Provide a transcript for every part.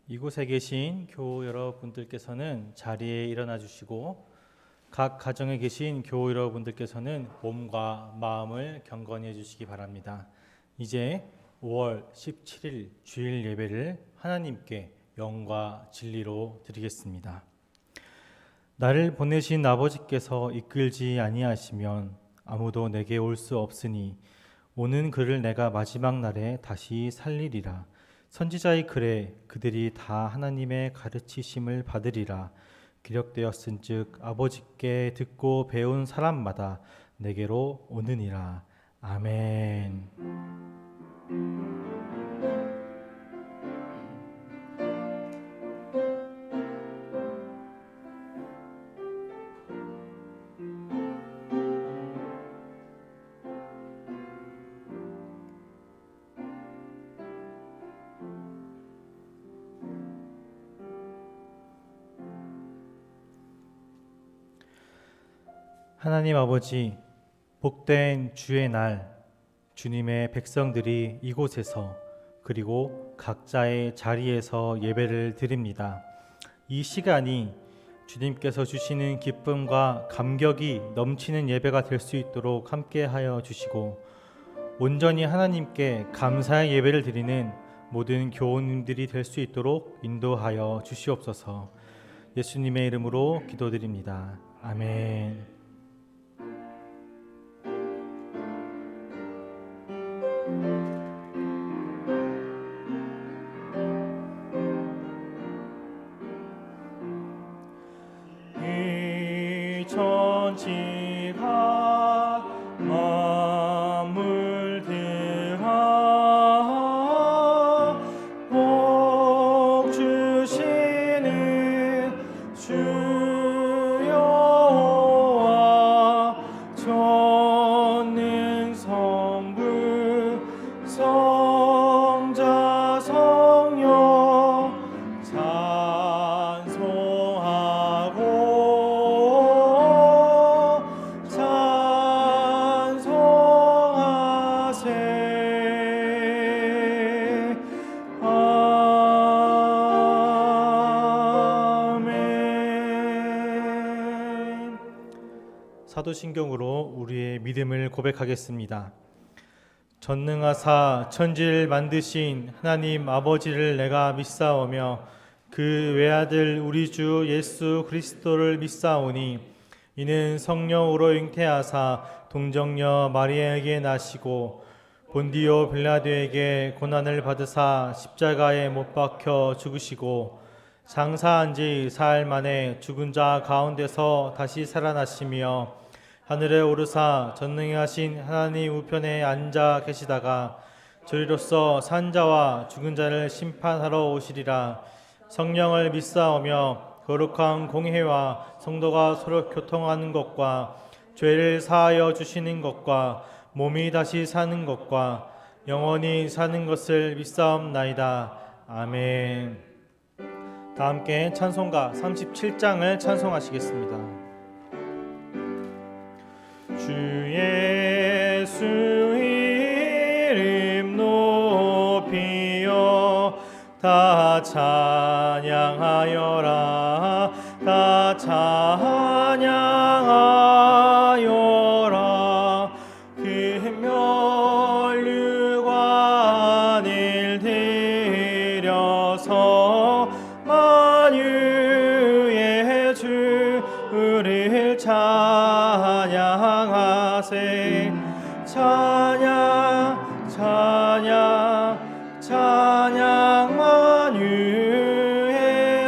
이곳에 계신 교우 여러분들께서는 자리에 일어나 주시고 각 가정에 계신 교우 여러분들께서는 몸과 마음을 경건히 해주시기 바랍니다. 이제 5월 17일 주일 예배를 하나님께 영과 진리로 드리겠습니다. 나를 보내신 아버지께서 이끌지 아니하시면 아무도 내게 올 수 없으니 오는 그를 내가 마지막 날에 다시 살리리라. 선지자의 글에 그들이 다 하나님의 가르치심을 받으리라. 기록되었은즉 아버지께 듣고 배운 사람마다 내게로 오느니라. 아멘. 하나님 아버지, 복된 주의 날, 주님의 백성들이 이곳에서 그리고 각자의 자리에서 예배를 드립니다. 이 시간이 주님께서 주시는 기쁨과 감격이 넘치는 예배가 될 수 있도록 함께하여 주시고 온전히 하나님께 감사의 예배를 드리는 모든 교우님들이 될 수 있도록 인도하여 주시옵소서. 예수님의 이름으로 기도드립니다. 아멘. 이 천지가 만물들아 복 주시는 주여와 전능성부 성자 성령 사도신경으로 우리의 믿음을 고백하겠습니다. 전능하사 천지를 만드신 하나님 아버지를 내가 믿사오며 그 외아들 우리 주 예수 그리스도를 믿사오니 이는 성령으로 잉태하사 동정녀 마리아에게 나시고 본디오 빌라도에게 고난을 받으사 십자가에 못 박혀 죽으시고 장사한 지 사흘 만에 죽은 자 가운데서 다시 살아나시며 하늘에 오르사 전능하신 하나님 우편에 앉아 계시다가 저리로서 산 자와 죽은 자를 심판하러 오시리라. 성령을 믿사오며 거룩한 공회와 성도가 서로 교통하는 것과 죄를 사하여 주시는 것과 몸이 다시 사는 것과 영원히 사는 것을 믿사옵나이다. 아멘. 다 함께 찬송가 37장을 찬송하시겠습니다. 주 예수 이름 높이여 다 찬양하여라. 다 찬양하여라. 그 멸류관을 들여서 만유의 주를 찬양하세. 찬양 찬양 찬양 만유의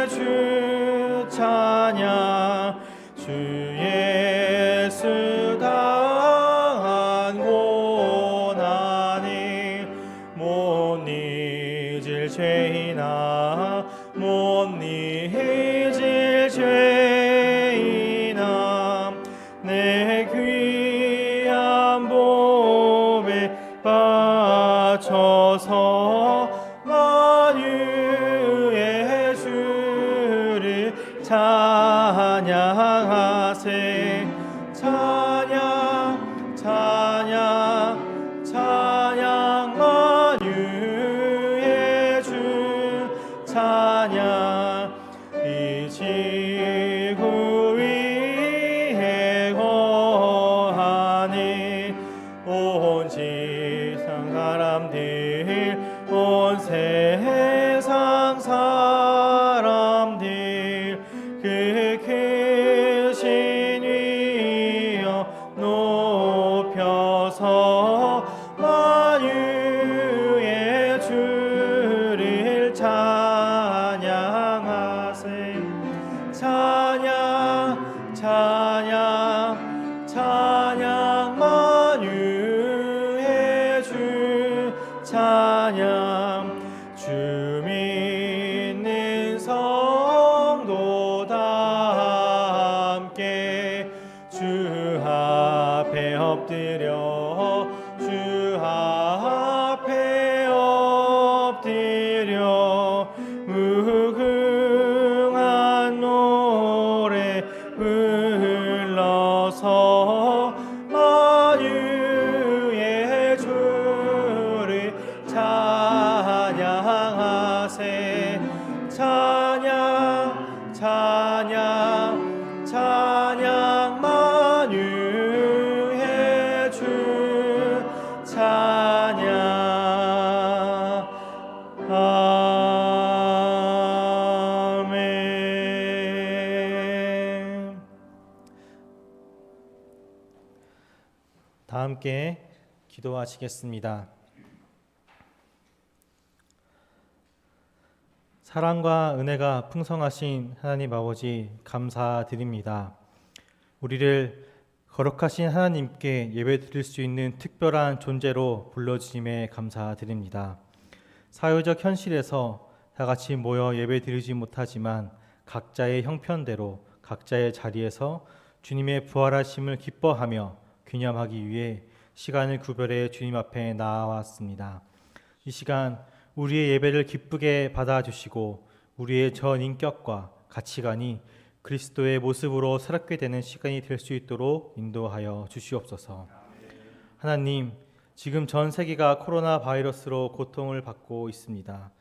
주 찬양. 주 예수 당한 고난을 못 잊을 죄이나 못 잊을 죄이나 내 귀한 몸에 바쳐서 만유의 주를 찬양하세. 찬양 찬양 찬양 만유의 주 찬양. 온 세상 사람들 온 세상 사람들 그 크신 위여 높여서 만유의 주를 찬양하세. 찬양 찬양 찬양 만유의 주 찬양. 주 믿는 성도 다 함께 주 앞에 엎드려 주 앞에 엎드려 무궁한 노래 불러서 만유의 주를 찬양하세. 찬양 찬양 찬양 만유의 주 찬양. 아멘. 다 함께 기도하시겠습니다. 사랑과 은혜가 풍성하신 하나님 아버지 감사드립니다. 우리를 거룩하신 하나님께 예배드릴 수 있는 특별한 존재로 불러주심에 감사드립니다. 사회적 현실에서 다 같이 모여 예배드리지 못하지만 각자의 형편대로 각자의 자리에서 주님의 부활하심을 기뻐하며 기념하기 위해 시간을 구별해 주님 앞에 나아왔습니다. 이 시간 우리의 예배를 기쁘게 받아주시고 우리의 전 인격과 가치관이 그리스도의 모습으로 새롭게 되는 시간이 될 수 있도록 인도하여 주시옵소서. 하나님, 지금 전 세계가 코로나 바이러스로 고통을 받고 있습니다.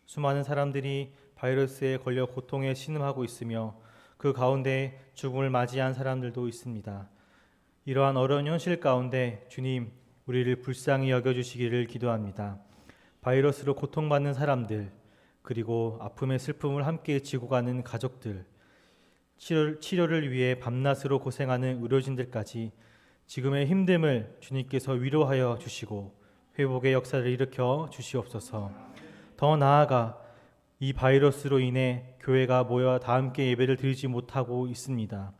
수많은 사람들이 바이러스에 걸려 고통에 신음하고 있으며 그 가운데 죽음을 맞이한 사람들도 있습니다. 이러한 어려운 현실 가운데 주님, 우리를 불쌍히 여겨주시기를 기도합니다. 바이러스로 고통받는 사람들, 그리고 아픔의 슬픔을 함께 지고 가는 가족들, 치료를 위해 밤낮으로 고생하는 의료진들까지 지금의 힘듦을 주님께서 위로하여 주시고 회복의 역사를 일으켜 주시옵소서. 더 나아가 이 바이러스로 인해 교회가 모여 다 함께 예배를 드리지 못하고 있습니다.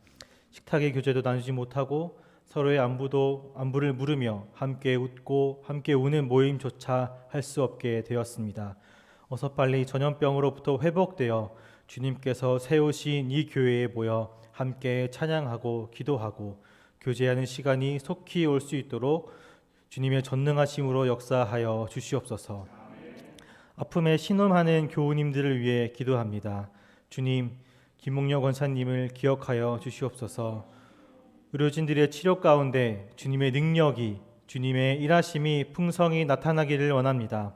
식탁의 교제도 나누지 못하고 서로의 안부를 물으며 함께 웃고 함께 우는 모임조차 할 수 없게 되었습니다. 어서 빨리 전염병으로부터 회복되어 주님께서 세우신 이 교회에 모여 함께 찬양하고 기도하고 교제하는 시간이 속히 올 수 있도록 주님의 전능하심으로 역사하여 주시옵소서. 아픔에 신음하는 교우님들을 위해 기도합니다. 주님, 김목녀 권사님을 기억하여 주시옵소서. 의료진들의 치료 가운데 주님의 능력이, 주님의 일하심이 풍성히 나타나기를 원합니다.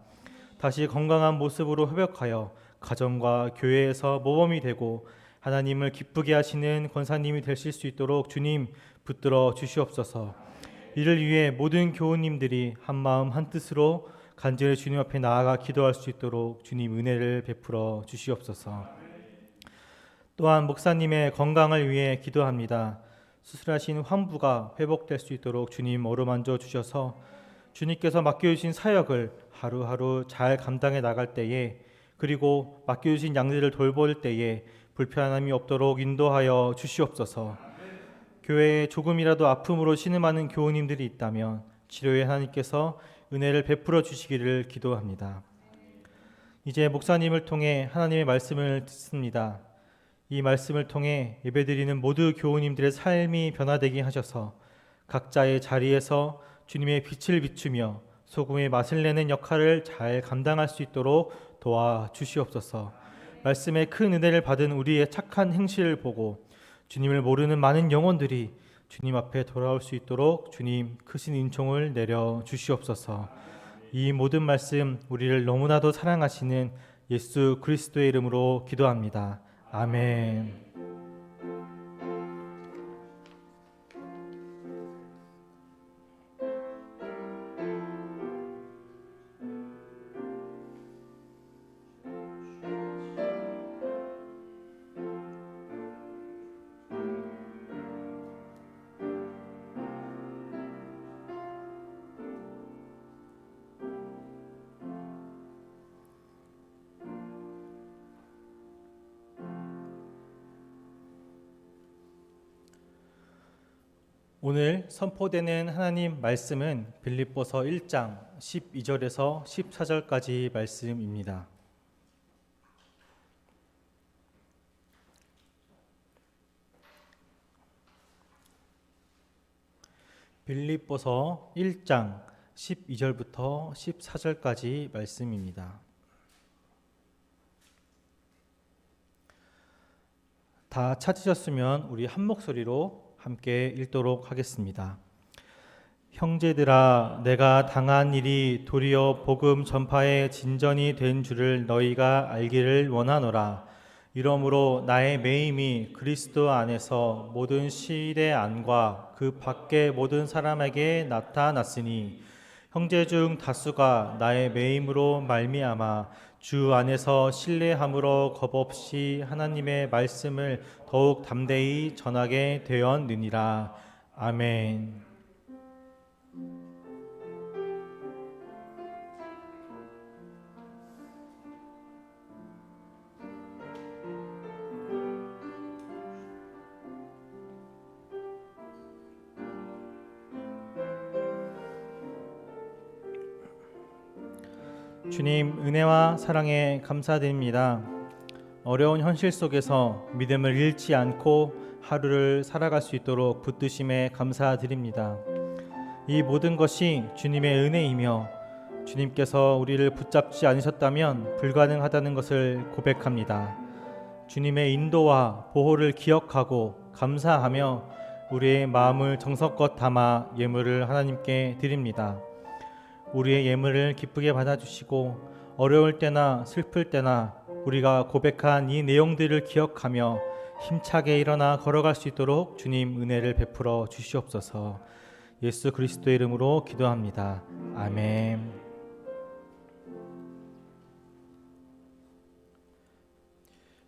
다시 건강한 모습으로 회복하여 가정과 교회에서 모범이 되고 하나님을 기쁘게 하시는 권사님이 되실 수 있도록 주님 붙들어 주시옵소서. 이를 위해 모든 교우님들이 한마음 한뜻으로 간절히 주님 앞에 나아가 기도할 수 있도록 주님 은혜를 베풀어 주시옵소서. 또한 목사님의 건강을 위해 기도합니다. 수술하신 환부가 회복될 수 있도록 주님 어루만져 주셔서 주님께서 맡겨주신 사역을 하루하루 잘 감당해 나갈 때에, 그리고 맡겨주신 양들을 돌볼 때에 불편함이 없도록 인도하여 주시옵소서. 교회에 조금이라도 아픔으로 신음하는 교우님들이 있다면 치료에 하나님께서 은혜를 베풀어 주시기를 기도합니다. 이제 목사님을 통해 하나님의 말씀을 듣습니다. 이 말씀을 통해 예배드리는 모두 교우님들의 삶이 변화되게 하셔서 각자의 자리에서 주님의 빛을 비추며 소금의 맛을 내는 역할을 잘 감당할 수 있도록 도와주시옵소서. 말씀의 큰 은혜를 받은 우리의 착한 행실을 보고 주님을 모르는 많은 영혼들이 주님 앞에 돌아올 수 있도록 주님 크신 은총을 내려 주시옵소서. 이 모든 말씀 우리를 너무나도 사랑하시는 예수 그리스도의 이름으로 기도합니다. 아멘. 오늘 선포되는 하나님 말씀은 빌립보서 1장 12절에서 14절까지 말씀입니다. 빌립보서 1장 12절부터 14절까지 말씀입니다. 다 찾으셨으면 우리 한 목소리로 함께 읽도록 하겠습니다. 형제들아, 내가 당한 일이 도리어 복음 전파의 진전이 된 줄을 너희가 알기를 원하노라. 이러므로 나의 매임이 그리스도 안에서 모든 시일의 안과 그 밖의 모든 사람에게 나타났으니 형제 중 다수가 나의 매임으로 말미암아 주 안에서 신뢰함으로 겁없이 하나님의 말씀을 더욱 담대히 전하게 되었느니라. 아멘. 주님, 은혜와 사랑에 감사드립니다. 어려운 현실 속에서 믿음을 잃지 않고 하루를 살아갈 수 있도록 붙드심에 감사드립니다. 이 모든 것이 주님의 은혜이며 주님께서 우리를 붙잡지 않으셨다면 불가능하다는 것을 고백합니다. 주님의 인도와 보호를 기억하고 감사하며 우리의 마음을 정성껏 담아 예물을 하나님께 드립니다. 우리의 예물을 기쁘게 받아주시고 어려울 때나 슬플 때나 우리가 고백한 이 내용들을 기억하며 힘차게 일어나 걸어갈 수 있도록 주님 은혜를 베풀어 주시옵소서. 예수 그리스도의 이름으로 기도합니다. 아멘.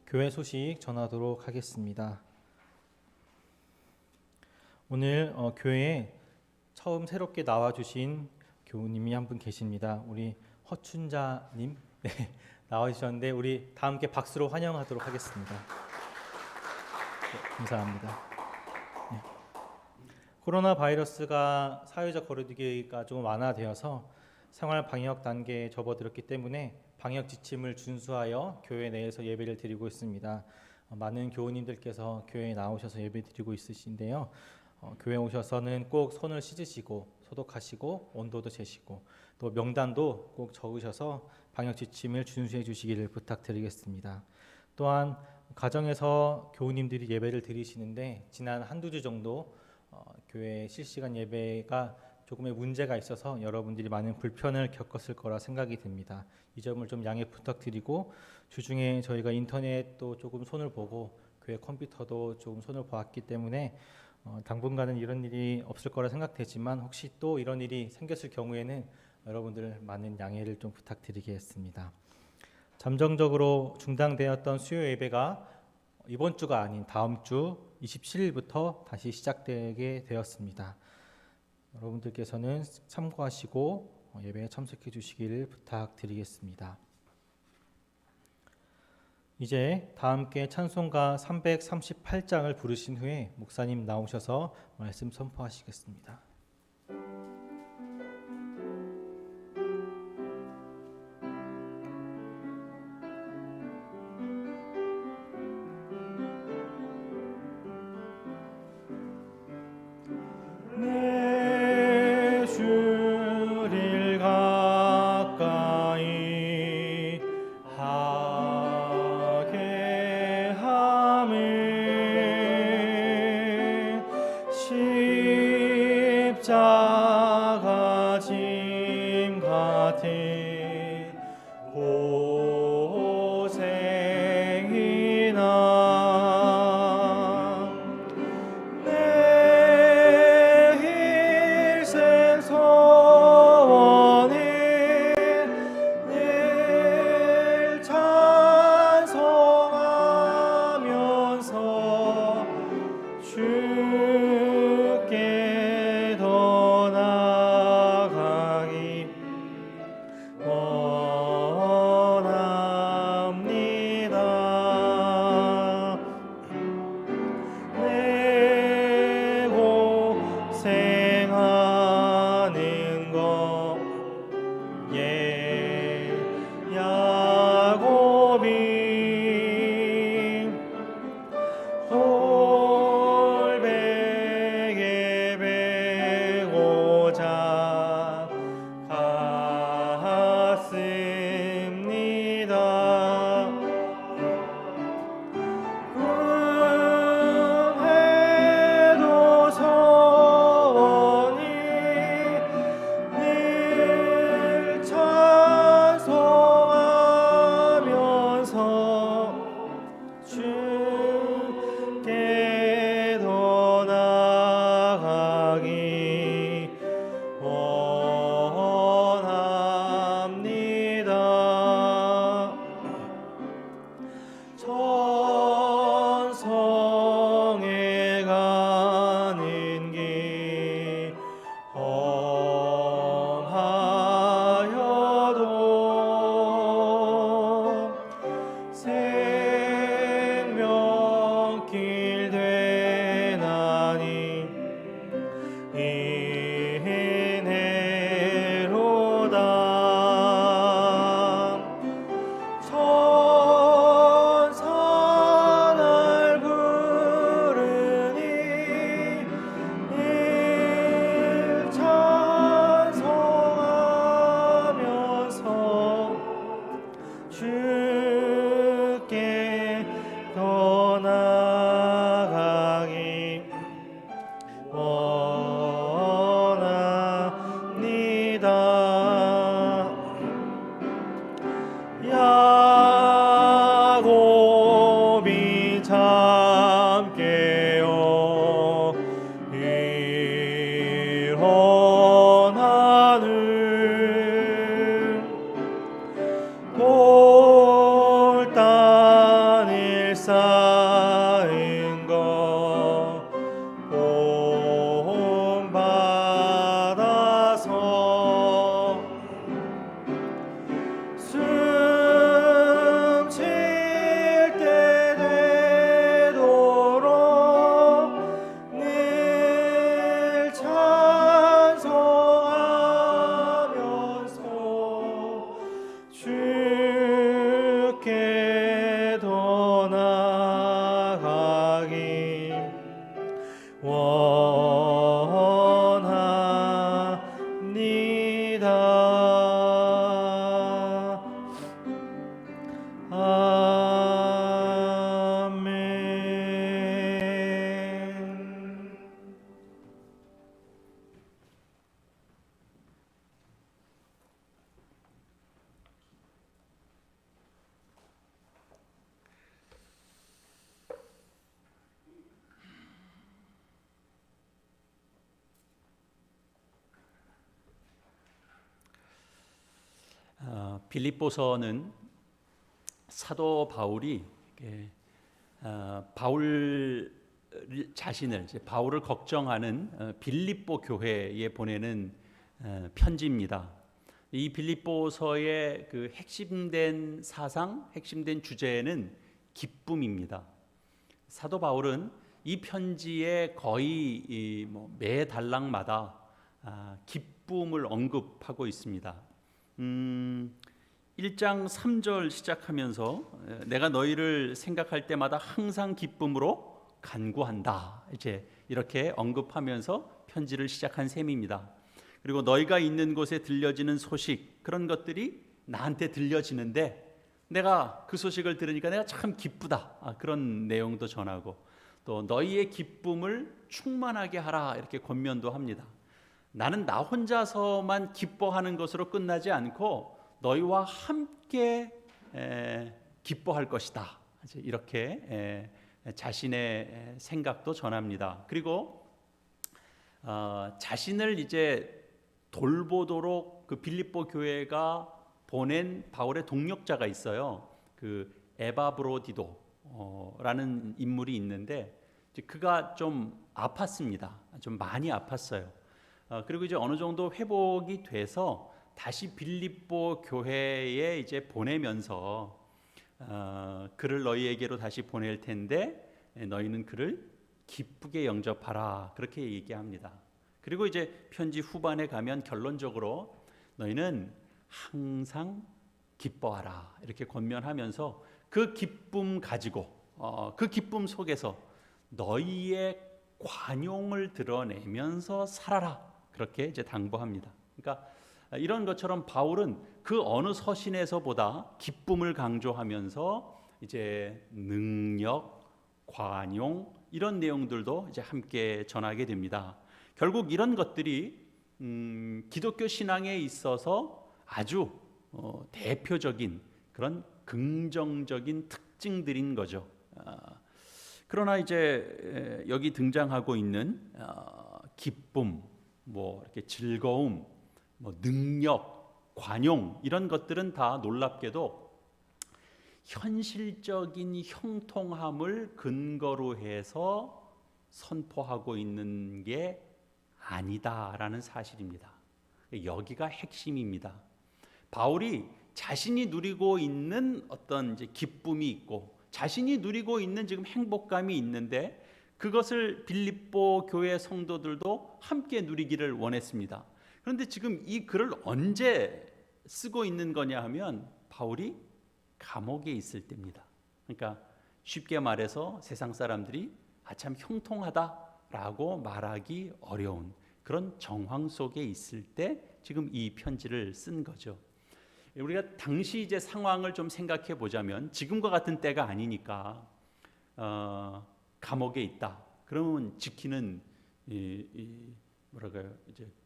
교회 소식 전하도록 하겠습니다. 오늘 교회에 처음 새롭게 나와주신 교우님이 한 분 계십니다. 우리 허춘자님 나와주셨는데 우리 다 함께 박수로 환영하도록 하겠습니다. 감사합니다. 네. 코로나 바이러스가 사회적 거리두기가 조금 완화되어서 생활 방역 단계에 접어들었기 때문에 방역 지침을 준수하여 교회 내에서 예배를 드리고 있습니다. 많은 교우님들께서 교회에 나오셔서 예배 드리고 있으신데요. 교회 오셔서는 꼭 손을 씻으시고 소독하시고 온도도 재시고 또 명단도 꼭 적으셔서 방역 지침을 준수해 주시기를 부탁드리겠습니다. 또한 가정에서 교우님들이 예배를 드리시는데 지난 한두 주 정도 교회 실시간 예배가 조금의 문제가 있어서 여러분들이 많은 불편을 겪었을 거라 생각이 듭니다. 이 점을 좀 양해 부탁드리고 주중에 저희가 인터넷도 조금 손을 보고 교회 컴퓨터도 조금 손을 보았기 때문에 당분간은 이런 일이 없을 거라 생각되지만 혹시 또 이런 일이 생겼을 경우에는 여러분들 많은 양해를 좀 부탁드리겠습니다. 잠정적으로 중단되었던 수요 예배가 이번 주가 아닌 다음 주 27일부터 다시 시작되게 되었습니다. 여러분들께서는 참고하시고 예배에 참석해 주시기를 부탁드리겠습니다. 이제 다 함께 찬송가 338장을 부르신 후에 목사님 나오셔서 말씀 선포하시겠습니다. 시 빌립보서는 사도 바울이 바울 자신을 바울을 걱정하는 빌립보 교회에 보내는 편지입니다. 이 빌립보서의 그 핵심된 사상, 핵심된 주제는 기쁨입니다. 사도 바울은 이 편지에 거의 매 단락마다 기쁨을 언급하고 있습니다. 1장 3절 시작하면서 내가 너희를 생각할 때마다 항상 기쁨으로 간구한다. 이제 이렇게 언급하면서 편지를 시작한 셈입니다. 그리고 너희가 있는 곳에 들려지는 소식, 그런 것들이 나한테 들려지는데 내가 그 소식을 들으니까 내가 참 기쁘다. 그런 내용도 전하고 또 너희의 기쁨을 충만하게 하라 이렇게 권면도 합니다. 나는 나 혼자서만 기뻐하는 것으로 끝나지 않고 너희와 함께 기뻐할 것이다. 이렇게 자신의 생각도 전합니다. 그리고 자신을 이제 돌보도록 그 빌립보 교회가 보낸 바울의 동력자가 있어요. 그 에바브로디도라는 인물이 있는데 그가 좀 아팠습니다. 좀 많이 아팠어요. 그리고 이제 어느 정도 회복이 돼서 다시 빌립보 교회에 이제 보내면서 그를 너희에게로 다시 보낼 텐데 너희는 그를 기쁘게 영접하라 그렇게 얘기합니다. 그리고 이제 편지 후반에 가면 결론적으로 너희는 항상 기뻐하라 이렇게 권면하면서 그 기쁨 가지고 그 기쁨 속에서 너희의 관용을 드러내면서 살아라 그렇게 이제 당부합니다. 그러니까 이런 것처럼 바울은 그 어느 서신에서보다 기쁨을 강조하면서 이제 능력, 관용 이런 내용들도 이제 함께 전하게 됩니다. 결국 이런 것들이 기독교 신앙에 있어서 아주 대표적인 그런 긍정적인 특징들인 거죠. 그러나 이제 여기 등장하고 있는 기쁨, 이렇게 즐거움, 능력, 관용 이런 것들은 다 놀랍게도 현실적인 형통함을 근거로 해서 선포하고 있는 게 아니다라는 사실입니다. 여기가 핵심입니다. 바울이 자신이 누리고 있는 어떤 이제 기쁨이 있고 자신이 누리고 있는 지금 행복감이 있는데 그것을 빌립보 교회 성도들도 함께 누리기를 원했습니다. 그런데 지금 이 글을 언제 쓰고 있는 거냐 하면 바울이 감옥에 있을 때입니다. 그러니까 쉽게 말해서 세상 사람들이 참 형통하다라고 말하기 어려운 그런 정황 속에 있을 때 지금 이 편지를 쓴 거죠. 우리가 당시 이제 상황을 좀 생각해 보자면 지금과 같은 때가 아니니까 감옥에 있다. 그러면 지키는 이제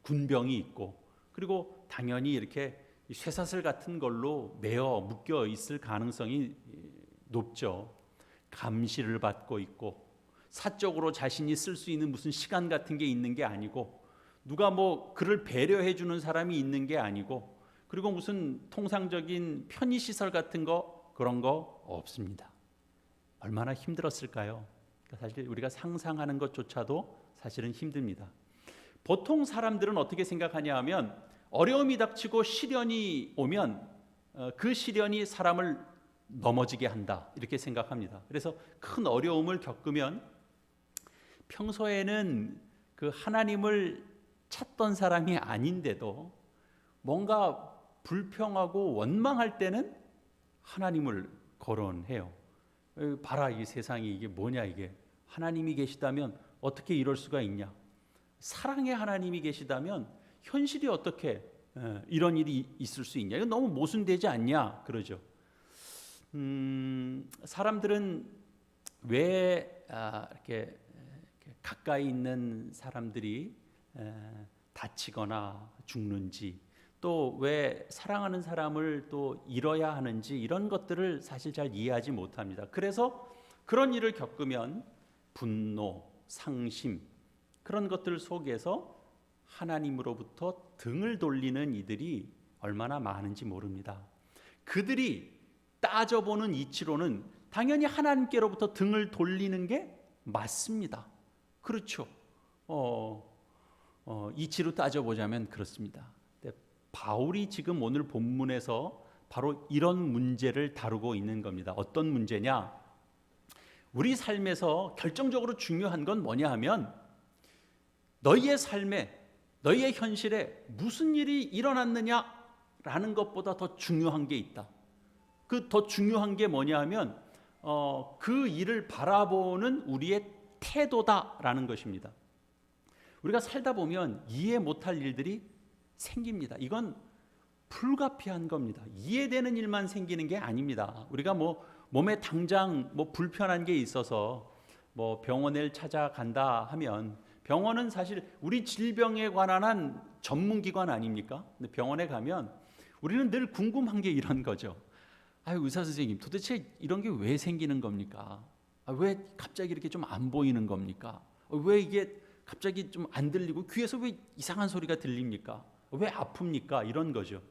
군병이 있고 그리고 당연히 이렇게 쇠사슬 같은 걸로 매어 묶여 있을 가능성이 높죠. 감시를 받고 있고 사적으로 자신이 쓸 수 있는 무슨 시간 같은 게 있는 게 아니고 누가 그를 배려해 주는 사람이 있는 게 아니고 그리고 무슨 통상적인 편의시설 같은 거 그런 거 없습니다. 얼마나 힘들었을까요? 사실 우리가 상상하는 것조차도 사실은 힘듭니다. 보통 사람들은 어떻게 생각하냐 하면 어려움이 닥치고 시련이 오면 그 시련이 사람을 넘어지게 한다 이렇게 생각합니다. 그래서 큰 어려움을 겪으면 평소에는 그 하나님을 찾던 사람이 아닌데도 뭔가 불평하고 원망할 때는 하나님을 거론해요. 봐라 이 세상이 이게 뭐냐 이게 하나님이 계시다면 어떻게 이럴 수가 있냐 사랑의 하나님이 계시다면 현실이 어떻게 이런 일이 있을 수 있냐 이건 너무 모순되지 않냐 그러죠. 사람들은 왜 이렇게 가까이 있는 사람들이 다치거나 죽는지 또 왜 사랑하는 사람을 또 잃어야 하는지 이런 것들을 사실 잘 이해하지 못합니다. 그래서 그런 일을 겪으면 분노, 상심 그런 것들 속에서 하나님으로부터 등을 돌리는 이들이 얼마나 많은지 모릅니다. 그들이 따져보는 이치로는 당연히 하나님께로부터 등을 돌리는 게 맞습니다. 그렇죠. 이치로 따져보자면 그렇습니다. 근데 바울이 지금 오늘 본문에서 바로 이런 문제를 다루고 있는 겁니다. 어떤 문제냐? 우리 삶에서 결정적으로 중요한 건 뭐냐 하면 너희의 삶에, 너희의 현실에 무슨 일이 일어났느냐라는 것보다 더 중요한 게 있다. 그 더 중요한 게 뭐냐 하면 그 일을 바라보는 우리의 태도다라는 것입니다. 우리가 살다 보면 이해 못할 일들이 생깁니다. 이건 불가피한 겁니다. 이해되는 일만 생기는 게 아닙니다. 우리가 몸에 당장 불편한 게 있어서 병원을 찾아간다 하면 병원은 사실 우리 질병에 관한 한 전문기관 아닙니까? 근데 병원에 가면 우리는 늘 궁금한 게 이런 거죠. 의사 선생님, 도대체 이런 게 왜 생기는 겁니까? 왜 갑자기 이렇게 좀 안 보이는 겁니까? 왜 이게 갑자기 좀 안 들리고 귀에서 왜 이상한 소리가 들립니까? 왜 아픕니까? 이런 거죠.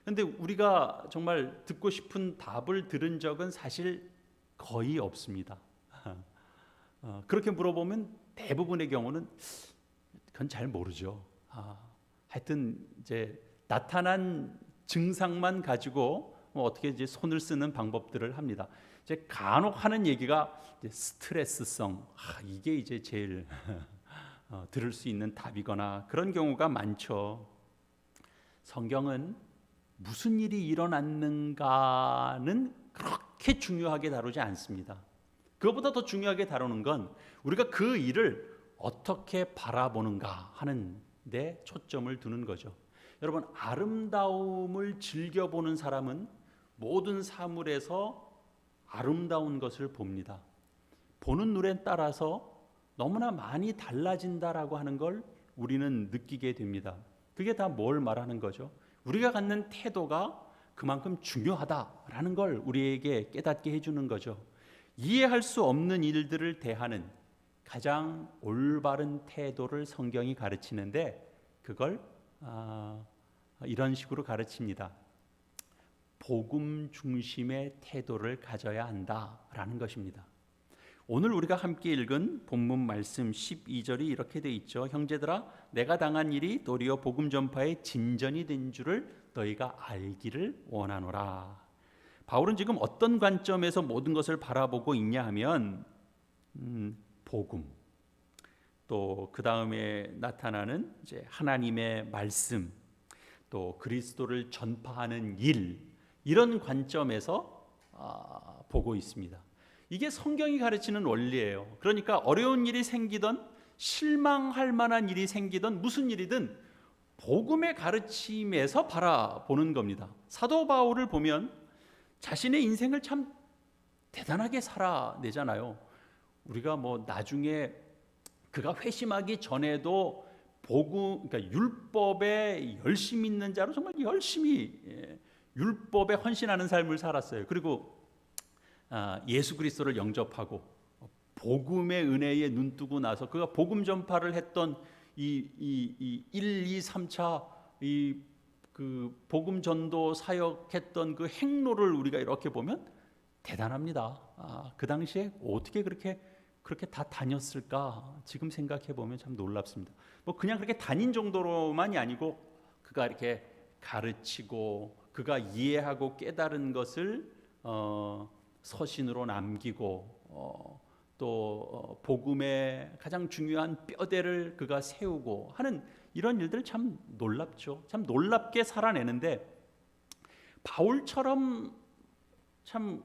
근데 우리가 정말 듣고 싶은 답을 들은 적은 사실 거의 없습니다. 그렇게 물어보면 대부분의 경우는 그건 잘 모르죠. 하여튼 이제 나타난 증상만 가지고 어떻게 이제 손을 쓰는 방법들을 합니다. 이제 간혹 하는 얘기가 이제 스트레스성, 이게 이제 제일 들을 수 있는 답이거나 그런 경우가 많죠. 성경은 무슨 일이 일어났는가는 그렇게 중요하게 다루지 않습니다. 그것보다 더 중요하게 다루는 건 우리가 그 일을 어떻게 바라보는가 하는 데 초점을 두는 거죠. 여러분, 아름다움을 즐겨보는 사람은 모든 사물에서 아름다운 것을 봅니다. 보는 눈에 따라서 너무나 많이 달라진다라고 하는 걸 우리는 느끼게 됩니다. 그게 다 뭘 말하는 거죠? 우리가 갖는 태도가 그만큼 중요하다라는 걸 우리에게 깨닫게 해주는 거죠. 이해할 수 없는 일들을 대하는 가장 올바른 태도를 성경이 가르치는데 그걸 이런 식으로 가르칩니다. 복음 중심의 태도를 가져야 한다라는 것입니다. 오늘 우리가 함께 읽은 본문 말씀 12절이 이렇게 돼 있죠. 형제들아, 내가 당한 일이 도리어 복음 전파의 진전이 된 줄을 너희가 알기를 원하노라. 바울은 지금 어떤 관점에서 모든 것을 바라보고 있냐 하면 복음, 또 그 다음에 나타나는 이제 하나님의 말씀, 또 그리스도를 전파하는 일, 이런 관점에서 보고 있습니다. 이게 성경이 가르치는 원리예요. 그러니까 어려운 일이 생기든 실망할 만한 일이 생기든 무슨 일이든 복음의 가르침에서 바라보는 겁니다. 사도 바울을 보면 자신의 인생을 참 대단하게 살아내잖아요. 우리가 나중에 그가 회심하기 전에도 그러니까 율법에 열심히 있는 자로 정말 열심히 율법에 헌신하는 삶을 살았어요. 그리고 예수 그리스도를 영접하고 복음의 은혜에 눈뜨고 나서 그가 복음 전파를 했던 이 1, 2, 3차 그 복음 전도 사역했던 그 행로를 우리가 이렇게 보면 대단합니다. 그 당시에 어떻게 그렇게 다 다녔을까? 지금 생각해 보면 참 놀랍습니다. 그냥 그렇게 다닌 정도로만이 아니고 그가 이렇게 가르치고 그가 이해하고 깨달은 것을 서신으로 남기고 또 복음의 가장 중요한 뼈대를 그가 세우고 하는 이런 일들 참 놀랍죠. 참 놀랍게 살아내는데 바울처럼 참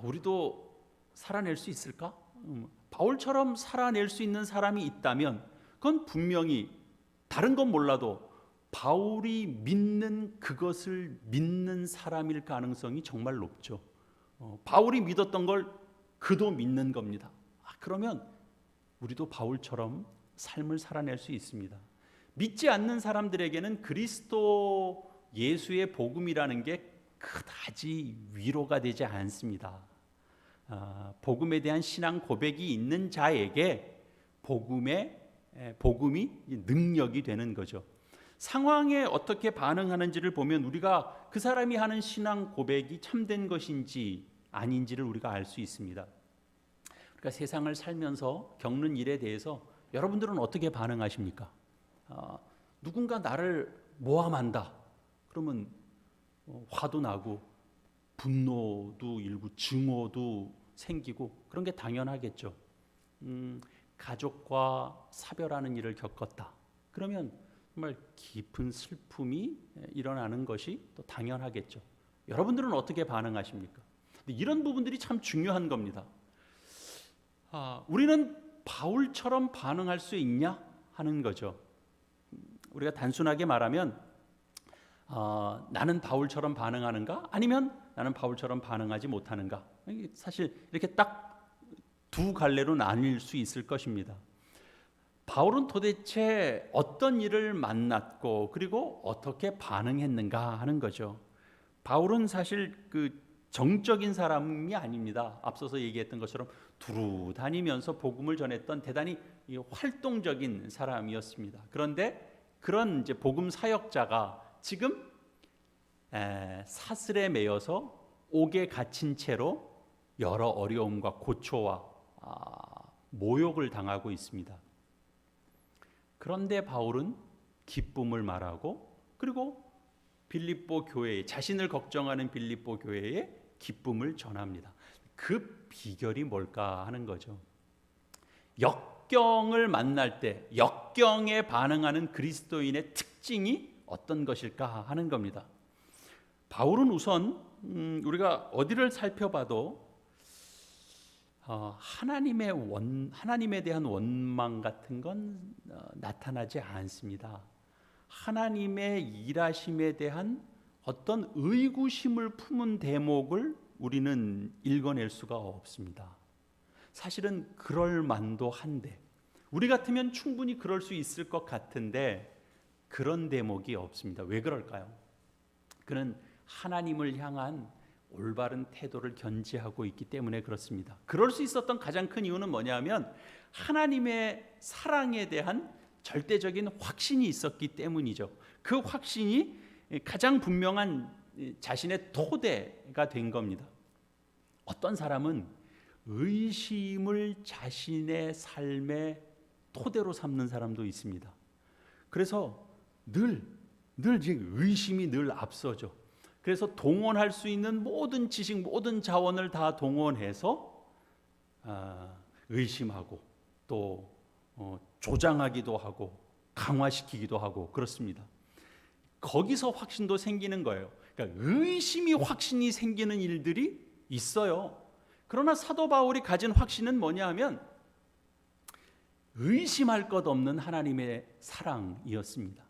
우리도 살아낼 수 있을까? 바울처럼 살아낼 수 있는 사람이 있다면 그건 분명히 다른 건 몰라도 바울이 믿는 그것을 믿는 사람일 가능성이 정말 높죠. 바울이 믿었던 걸 그도 믿는 겁니다. 그러면 우리도 바울처럼 삶을 살아낼 수 있습니다. 믿지 않는 사람들에게는 그리스도 예수의 복음이라는 게 그다지 위로가 되지 않습니다. 복음에 대한 신앙 고백이 있는 자에게 복음이 능력이 되는 거죠. 상황에 어떻게 반응하는지를 보면 우리가 그 사람이 하는 신앙 고백이 참된 것인지 아닌지를 우리가 알 수 있습니다. 그러니까 세상을 살면서 겪는 일에 대해서 여러분들은 어떻게 반응하십니까? 누군가 나를 모함한다. 그러면 화도 나고 분노도 일고 증오도 생기고 그런 게 당연하겠죠. 가족과 사별하는 일을 겪었다. 그러면 정말 깊은 슬픔이 일어나는 것이 또 당연하겠죠. 여러분들은 어떻게 반응하십니까? 근데 이런 부분들이 참 중요한 겁니다. 우리는 바울처럼 반응할 수 있냐 하는 거죠. 우리가 단순하게 말하면 나는 바울처럼 반응하는가? 아니면 나는 바울처럼 반응하지 못하는가? 사실 이렇게 딱 두 갈래로 나뉠 수 있을 것입니다. 바울은 도대체 어떤 일을 만났고 그리고 어떻게 반응했는가 하는 거죠. 바울은 사실 그 정적인 사람이 아닙니다. 앞서서 얘기했던 것처럼 두루 다니면서 복음을 전했던 대단히 활동적인 사람이었습니다. 그런데 그런 이제 복음 사역자가 지금 사슬에 매여서 옥에 갇힌 채로 여러 어려움과 고초와 모욕을 당하고 있습니다. 그런데 바울은 기쁨을 말하고 그리고 빌립보 교회에 자신을 걱정하는 빌립보 교회에 기쁨을 전합니다. 그 비결이 뭘까 하는 거죠. 역경을 만날 때 역경에 반응하는 그리스도인의 특징이 어떤 것일까 하는 겁니다. 바울은 우선 우리가 어디를 살펴봐도 하나님에 대한 원망 같은 건 나타나지 않습니다. 하나님의 일하심에 대한 어떤 의구심을 품은 대목을 우리는 읽어낼 수가 없습니다. 사실은 그럴 만도 한데 우리 같으면 충분히 그럴 수 있을 것 같은데 그런 대목이 없습니다. 왜 그럴까요? 그는 하나님을 향한 올바른 태도를 견지하고 있기 때문에 그렇습니다. 그럴 수 있었던 가장 큰 이유는 뭐냐면 하나님의 사랑에 대한 절대적인 확신이 있었기 때문이죠. 그 확신이 가장 분명한 자신의 토대가 된 겁니다. 어떤 사람은 의심을 자신의 삶의 토대로 삼는 사람도 있습니다. 그래서 늘 의심이 늘 앞서죠. 그래서 동원할 수 있는 모든 지식, 모든 자원을 다 동원해서 의심하고 또 조장하기도 하고 강화시키기도 하고 그렇습니다. 거기서 확신도 생기는 거예요. 그러니까 의심이 확신이 생기는 일들이 있어요. 그러나 사도 바울이 가진 확신은 뭐냐 하면 의심할 것 없는 하나님의 사랑이었습니다.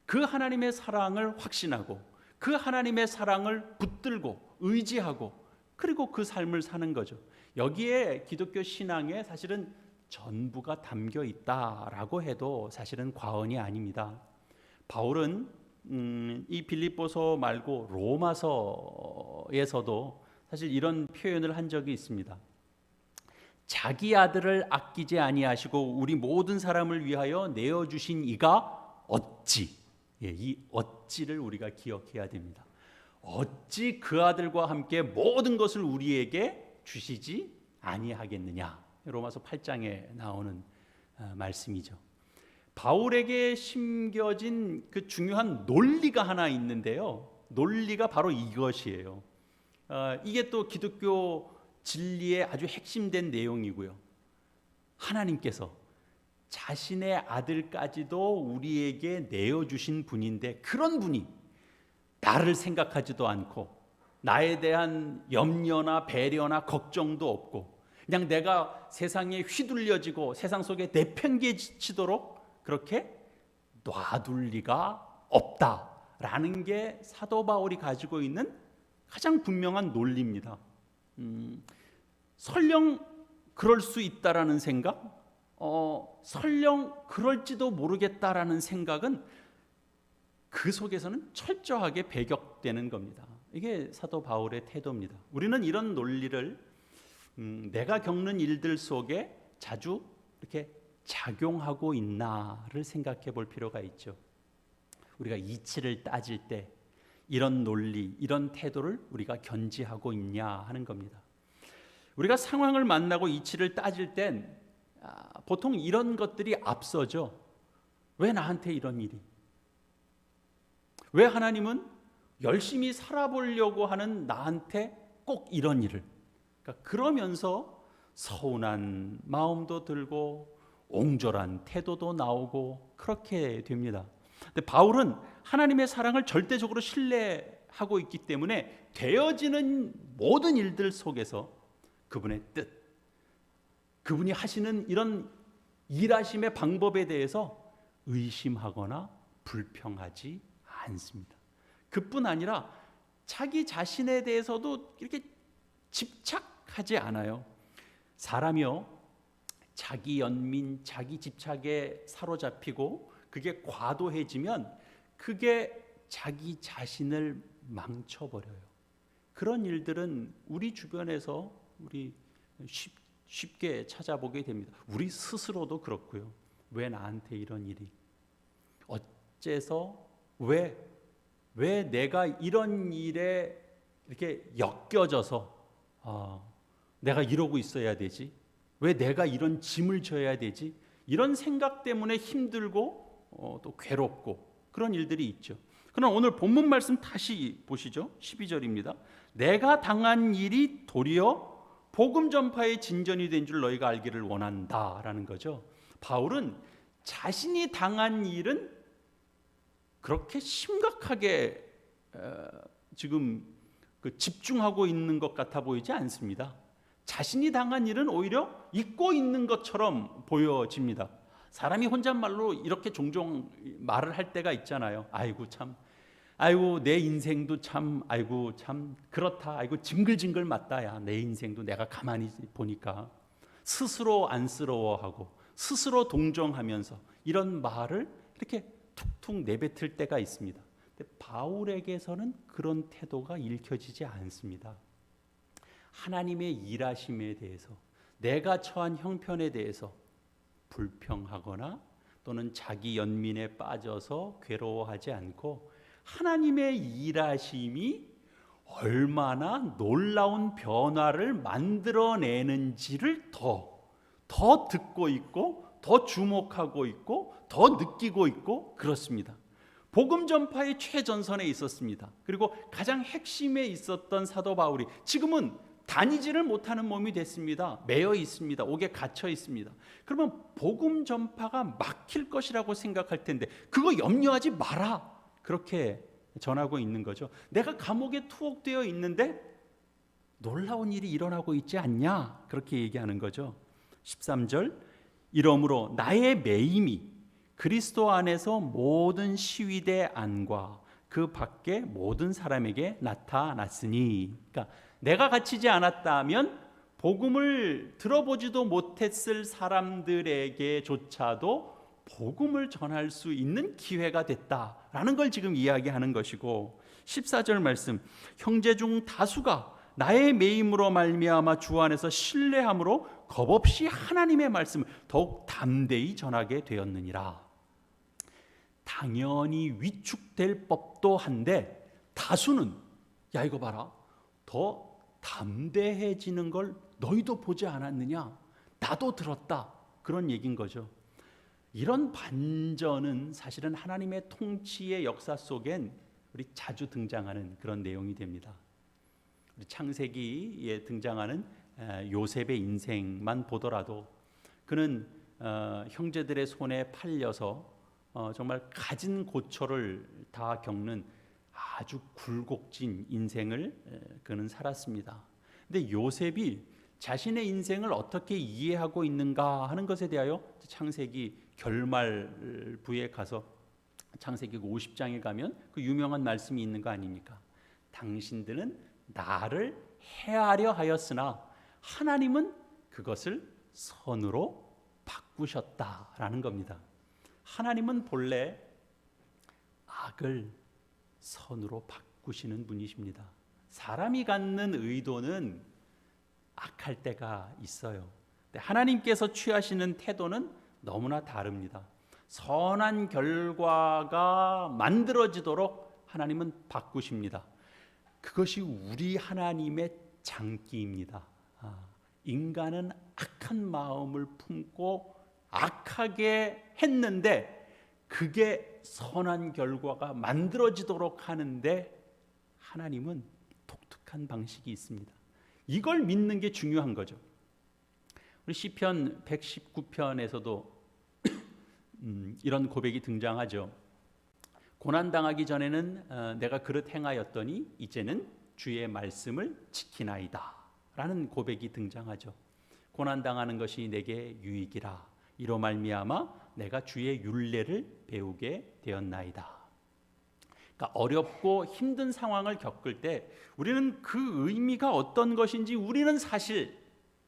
그 하나님의 사랑을 확신하고 그 하나님의 사랑을 붙들고 의지하고 그리고 그 삶을 사는 거죠. 여기에 기독교 신앙에 사실은 전부가 담겨 있다라고 해도 사실은 과언이 아닙니다. 바울은 이 빌립보서 말고 로마서에서도 사실 이런 표현을 한 적이 있습니다. 자기 아들을 아끼지 아니하시고 우리 모든 사람을 위하여 내어주신 이가 어찌, 이 어찌를 우리가 기억해야 됩니다. 어찌 그 아들과 함께 모든 것을 우리에게 주시지 아니하겠느냐. 로마서 8장에 나오는 말씀이죠. 바울에게 심겨진 그 중요한 논리가 하나 있는데요. 논리가 바로 이것이에요. 이게 또 기독교 진리의 아주 핵심된 내용이고요. 하나님께서 자신의 아들까지도 우리에게 내어주신 분인데 그런 분이 나를 생각하지도 않고 나에 대한 염려나 배려나 걱정도 없고 그냥 내가 세상에 휘둘려지고 세상 속에 내팽개치도록 그렇게 놔둘 리가 없다라는 게 사도 바울이 가지고 있는 가장 분명한 논리입니다. 설령 그럴 수 있다라는 생각, 설령 그럴지도 모르겠다라는 생각은 그 속에서는 철저하게 배격되는 겁니다. 이게 사도 바울의 태도입니다. 우리는 이런 논리를 내가 겪는 일들 속에 자주 이렇게 작용하고 있나를 생각해 볼 필요가 있죠. 우리가 이치를 따질 때 이런 논리, 이런 태도를 우리가 견지하고 있냐 하는 겁니다. 우리가 상황을 만나고 이치를 따질 땐 보통 이런 것들이 앞서죠. 왜 나한테 이런 일이? 왜 하나님은 열심히 살아보려고 하는 나한테 꼭 이런 일을? 그러니까 그러면서 서운한 마음도 들고 옹졸한 태도도 나오고 그렇게 됩니다. 근데 바울은 하나님의 사랑을 절대적으로 신뢰하고 있기 때문에 되어지는 모든 일들 속에서 그분의 뜻, 그분이 하시는 이런 일하심의 방법에 대해서 의심하거나 불평하지 않습니다. 그뿐 아니라 자기 자신에 대해서도 이렇게 집착하지 않아요. 사람이요, 자기 연민, 자기 집착에 사로잡히고 그게 과도해지면 그게 자기 자신을 망쳐버려요. 그런 일들은 우리 주변에서 우리 쉽게 찾아보게 됩니다. 우리 스스로도 그렇고요. 왜 나한테 이런 일이? 어째서 왜 내가 이런 일에 이렇게 엮여져서 내가 이러고 있어야 되지? 왜 내가 이런 짐을 져야 되지? 이런 생각 때문에 힘들고 또 괴롭고 그런 일들이 있죠. 그러나 오늘 본문 말씀 다시 보시죠. 12절입니다. 내가 당한 일이 도리어 복음 전파의 진전이 된 줄 너희가 알기를 원한다라는 거죠. 바울은 자신이 당한 일은 그렇게 심각하게 지금 집중하고 있는 것 같아 보이지 않습니다. 자신이 당한 일은 오히려 잊고 있는 것처럼 보여집니다. 사람이 혼잣말로 이렇게 종종 말을 할 때가 있잖아요. 아이고 참, 아이고 내 인생도 참, 아이고 참 그렇다, 아이고 징글징글 맞다야. 내 인생도 내가 가만히 보니까 스스로 안쓰러워하고 스스로 동정하면서 이런 말을 이렇게 툭툭 내뱉을 때가 있습니다. 근데 바울에게서는 그런 태도가 읽혀지지 않습니다. 하나님의 일하심에 대해서, 내가 처한 형편에 대해서 불평하거나 또는 자기 연민에 빠져서 괴로워하지 않고 하나님의 일하심이 얼마나 놀라운 변화를 만들어내는지를 더 듣고 있고 더 주목하고 있고 더 느끼고 있고 그렇습니다. 복음 전파의 최전선에 있었습니다. 그리고 가장 핵심에 있었던 사도 바울이 지금은 다니지를 못하는 몸이 됐습니다. 매여 있습니다. 옥에 갇혀 있습니다. 그러면 복음 전파가 막힐 것이라고 생각할 텐데 그거 염려하지 마라. 그렇게 전하고 있는 거죠. 내가 감옥에 투옥되어 있는데 놀라운 일이 일어나고 있지 않냐? 그렇게 얘기하는 거죠. 13절, 이러므로 나의 매임이 그리스도 안에서 모든 시위대 안과 그 밖에 모든 사람에게 나타났으니, 그러니까 내가 갇히지 않았다면 복음을 들어보지도 못했을 사람들에게조차도 복음을 전할 수 있는 기회가 됐다라는 걸 지금 이야기하는 것이고, 14절 말씀, 형제 중 다수가 나의 매임으로 말미암아 주 안에서 신뢰함으로 겁없이 하나님의 말씀을 더욱 담대히 전하게 되었느니라. 당연히 위축될 법도 한데 다수는 야 이거 봐라, 더 담대해지는 걸 너희도 보지 않았느냐, 나도 들었다, 그런 얘기인 거죠. 이런 반전은 사실은 하나님의 통치의 역사 속엔 우리 자주 등장하는 그런 내용이 됩니다. 우리 창세기에 등장하는 요셉의 인생만 보더라도 그는 형제들의 손에 팔려서 정말 가진 고초를 다 겪는 아주 굴곡진 인생을 그는 살았습니다. 근데 요셉이 자신의 인생을 어떻게 이해하고 있는가 하는 것에 대하여 창세기 결말부에 가서 창세기 50장에 가면 그 유명한 말씀이 있는 거 아닙니까? 당신들은 나를 해하려 하였으나 하나님은 그것을 선으로 바꾸셨다라는 겁니다. 하나님은 본래 악을 선으로 바꾸시는 분이십니다. 사람이 갖는 의도는 악할 때가 있어요. 근데 하나님께서 취하시는 태도는 너무나 다릅니다. 선한 결과가 만들어지도록 하나님은 바꾸십니다. 그것이 우리 하나님의 장기입니다. 인간은 악한 마음을 품고 악하게 했는데 그게 선한 결과가 만들어지도록 하는데 하나님은 독특한 방식이 있습니다. 이걸 믿는 게 중요한 거죠. 우리 시편 119편에서도 이런 고백이 등장하죠. 고난당하기 전에는 내가 그릇 행하였더니 이제는 주의 말씀을 지키나이다 라는 고백이 등장하죠. 고난당하는 것이 내게 유익이라 이로 말미암아 내가 주의 율례를 배우게 되었나이다. 그러니까 어렵고 힘든 상황을 겪을 때 우리는 그 의미가 어떤 것인지 우리는 사실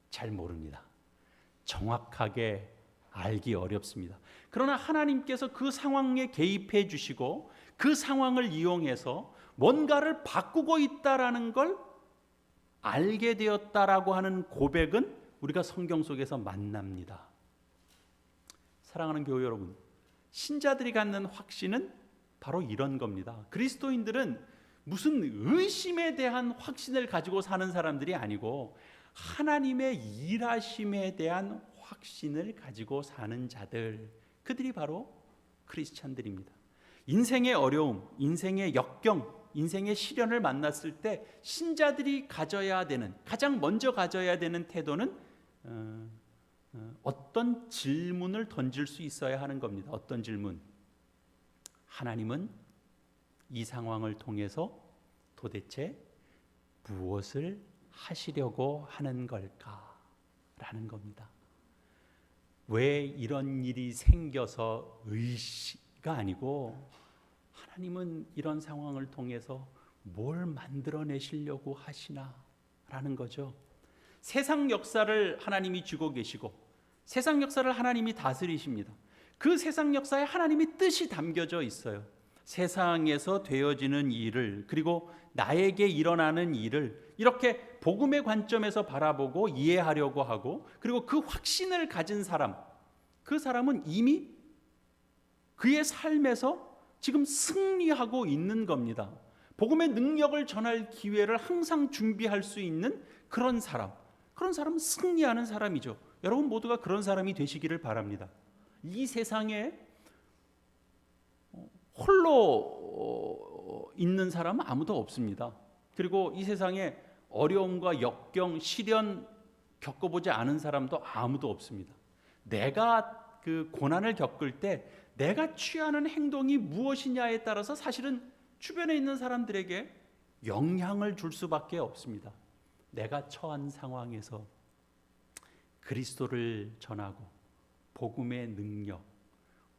잘 모릅니다. 정확하게 알기 어렵습니다. 그러나 하나님께서 그 상황에 개입해 주시고 그 상황을 이용해서 뭔가를 바꾸고 있다라는 걸 알게 되었다라고 하는 고백은 우리가 성경 속에서 만납니다. 사랑하는 교회 여러분, 신자들이 갖는 확신은 바로 이런 겁니다. 그리스도인들은 무슨 의심에 대한 확신을 가지고 사는 사람들이 아니고 하나님의 일하심에 대한 확신을 가지고 사는 자들, 그들이 바로 크리스찬들입니다. 인생의 어려움, 인생의 역경, 인생의 시련을 만났을 때 신자들이 가져야 되는, 가장 먼저 가져야 되는 태도는 어떤 질문을 던질 수 있어야 하는 겁니다. 어떤 질문? 하나님은 이 상황을 통해서 도대체 무엇을 하시려고 하는 걸까? 라는 겁니다. 왜 이런 일이 생겨서 의시가 아니고 하나님은 이런 상황을 통해서 뭘 만들어내시려고 하시나? 라는 거죠. 세상 역사를 하나님이 쥐고 계시고 세상 역사를 하나님이 다스리십니다. 그 세상 역사에 하나님의 뜻이 담겨져 있어요. 세상에서 되어지는 일을, 그리고 나에게 일어나는 일을 이렇게 복음의 관점에서 바라보고 이해하려고 하고, 그리고 그 확신을 가진 사람, 그 사람은 이미 그의 삶에서 지금 승리하고 있는 겁니다. 복음의 능력을 전할 기회를 항상 준비할 수 있는 그런 사람은 승리하는 사람이죠. 여러분 모두가 그런 사람이 되시기를 바랍니다. 이 세상에 홀로 있는 사람은 아무도 없습니다. 그리고 이 세상에 어려움과 역경, 시련 겪어보지 않은 사람도 아무도 없습니다. 내가 그 고난을 겪을 때 내가 취하는 행동이 무엇이냐에 따라서 사실은 주변에 있는 사람들에게 영향을 줄 수밖에 없습니다. 내가 처한 상황에서 그리스도를 전하고 복음의 능력,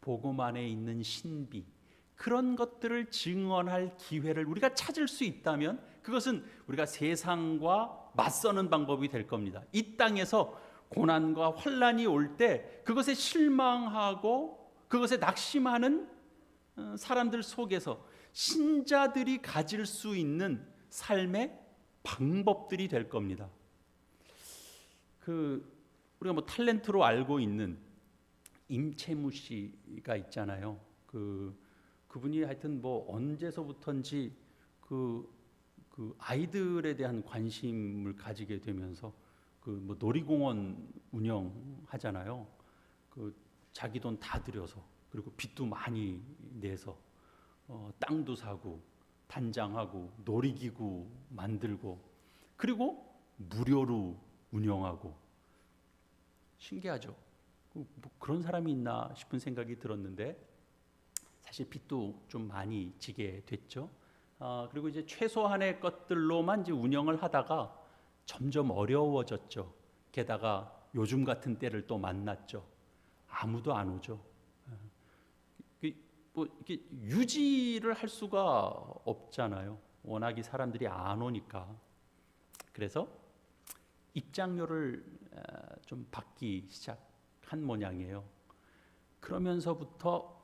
복음 안에 있는 신비, 그런 것들을 증언할 기회를 우리가 찾을 수 있다면 그것은 우리가 세상과 맞서는 방법이 될 겁니다. 이 땅에서 고난과 환난이 올 때 그것에 실망하고 그것에 낙심하는 사람들 속에서 신자들이 가질 수 있는 삶의 방법들이 될 겁니다. 우리가 뭐 탤런트로 알고 있는 임채무 씨가 있잖아요. 그분이 하여튼 뭐 언제서부턴지 그 아이들에 대한 관심을 가지게 되면서 뭐 놀이공원 운영하잖아요. 자기 돈 다 들여서, 그리고 빚도 많이 내서 땅도 사고 단장하고 놀이기구 만들고, 그리고 무료로 운영하고. 신기하죠. 뭐 그런 사람이 있나 싶은 생각이 들었는데 사실 빚도 좀 많이 지게 됐죠. 그리고 이제 최소한의 것들로만 이제 운영을 하다가 점점 어려워졌죠. 게다가 요즘 같은 때를 또 만났죠. 아무도 안 오죠. 뭐 이렇게 유지를 할 수가 없잖아요. 워낙에 사람들이 안 오니까. 그래서 입장료를 좀 받기 시작한 모양이에요. 그러면서부터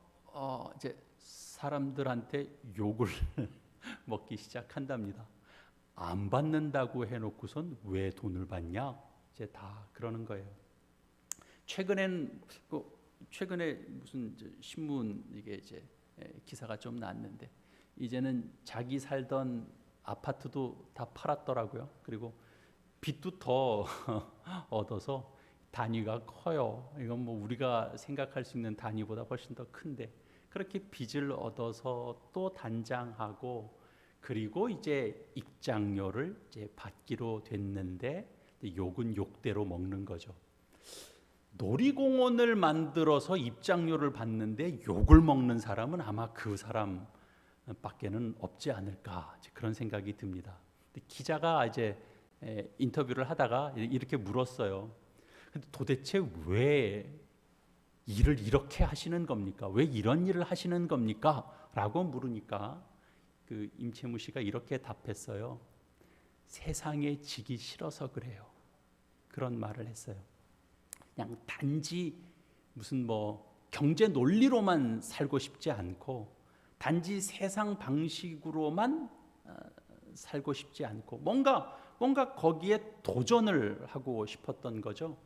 이제 사람들한테 욕을 먹기 시작한답니다. 안 받는다고 해놓고선 왜 돈을 받냐? 이제 다 그러는 거예요. 최근엔 최근에 무슨 신문 이게 이제 기사가 좀 났는데 이제는 자기 살던 아파트도 다 팔았더라고요. 그리고 빚도 더 얻어서 단위가 커요. 이건 뭐 우리가 생각할 수 있는 단위보다 훨씬 더 큰데 그렇게 빚을 얻어서 또 단장하고 그리고 이제 입장료를 이제 받기로 됐는데 욕은 욕대로 먹는 거죠. 놀이공원을 만들어서 입장료를 받는데 욕을 먹는 사람은 아마 그 사람밖에는 없지 않을까 그런 생각이 듭니다. 기자가 이제 인터뷰를 하다가 이렇게 물었어요. 근데 도대체 왜 일을 이렇게 하시는 겁니까? 왜 이런 일을 하시는 겁니까? 라고 물으니까 그 임채무 씨가 이렇게 답했어요. 세상에 지기 싫어서 그래요. 그런 말을 했어요. 그냥 단지 무슨 뭐 경제 논리로만 살고 싶지 않고 단지 세상 방식으로만 살고 싶지 않고 뭔가 거기에 도전을 하고 싶었던 거죠.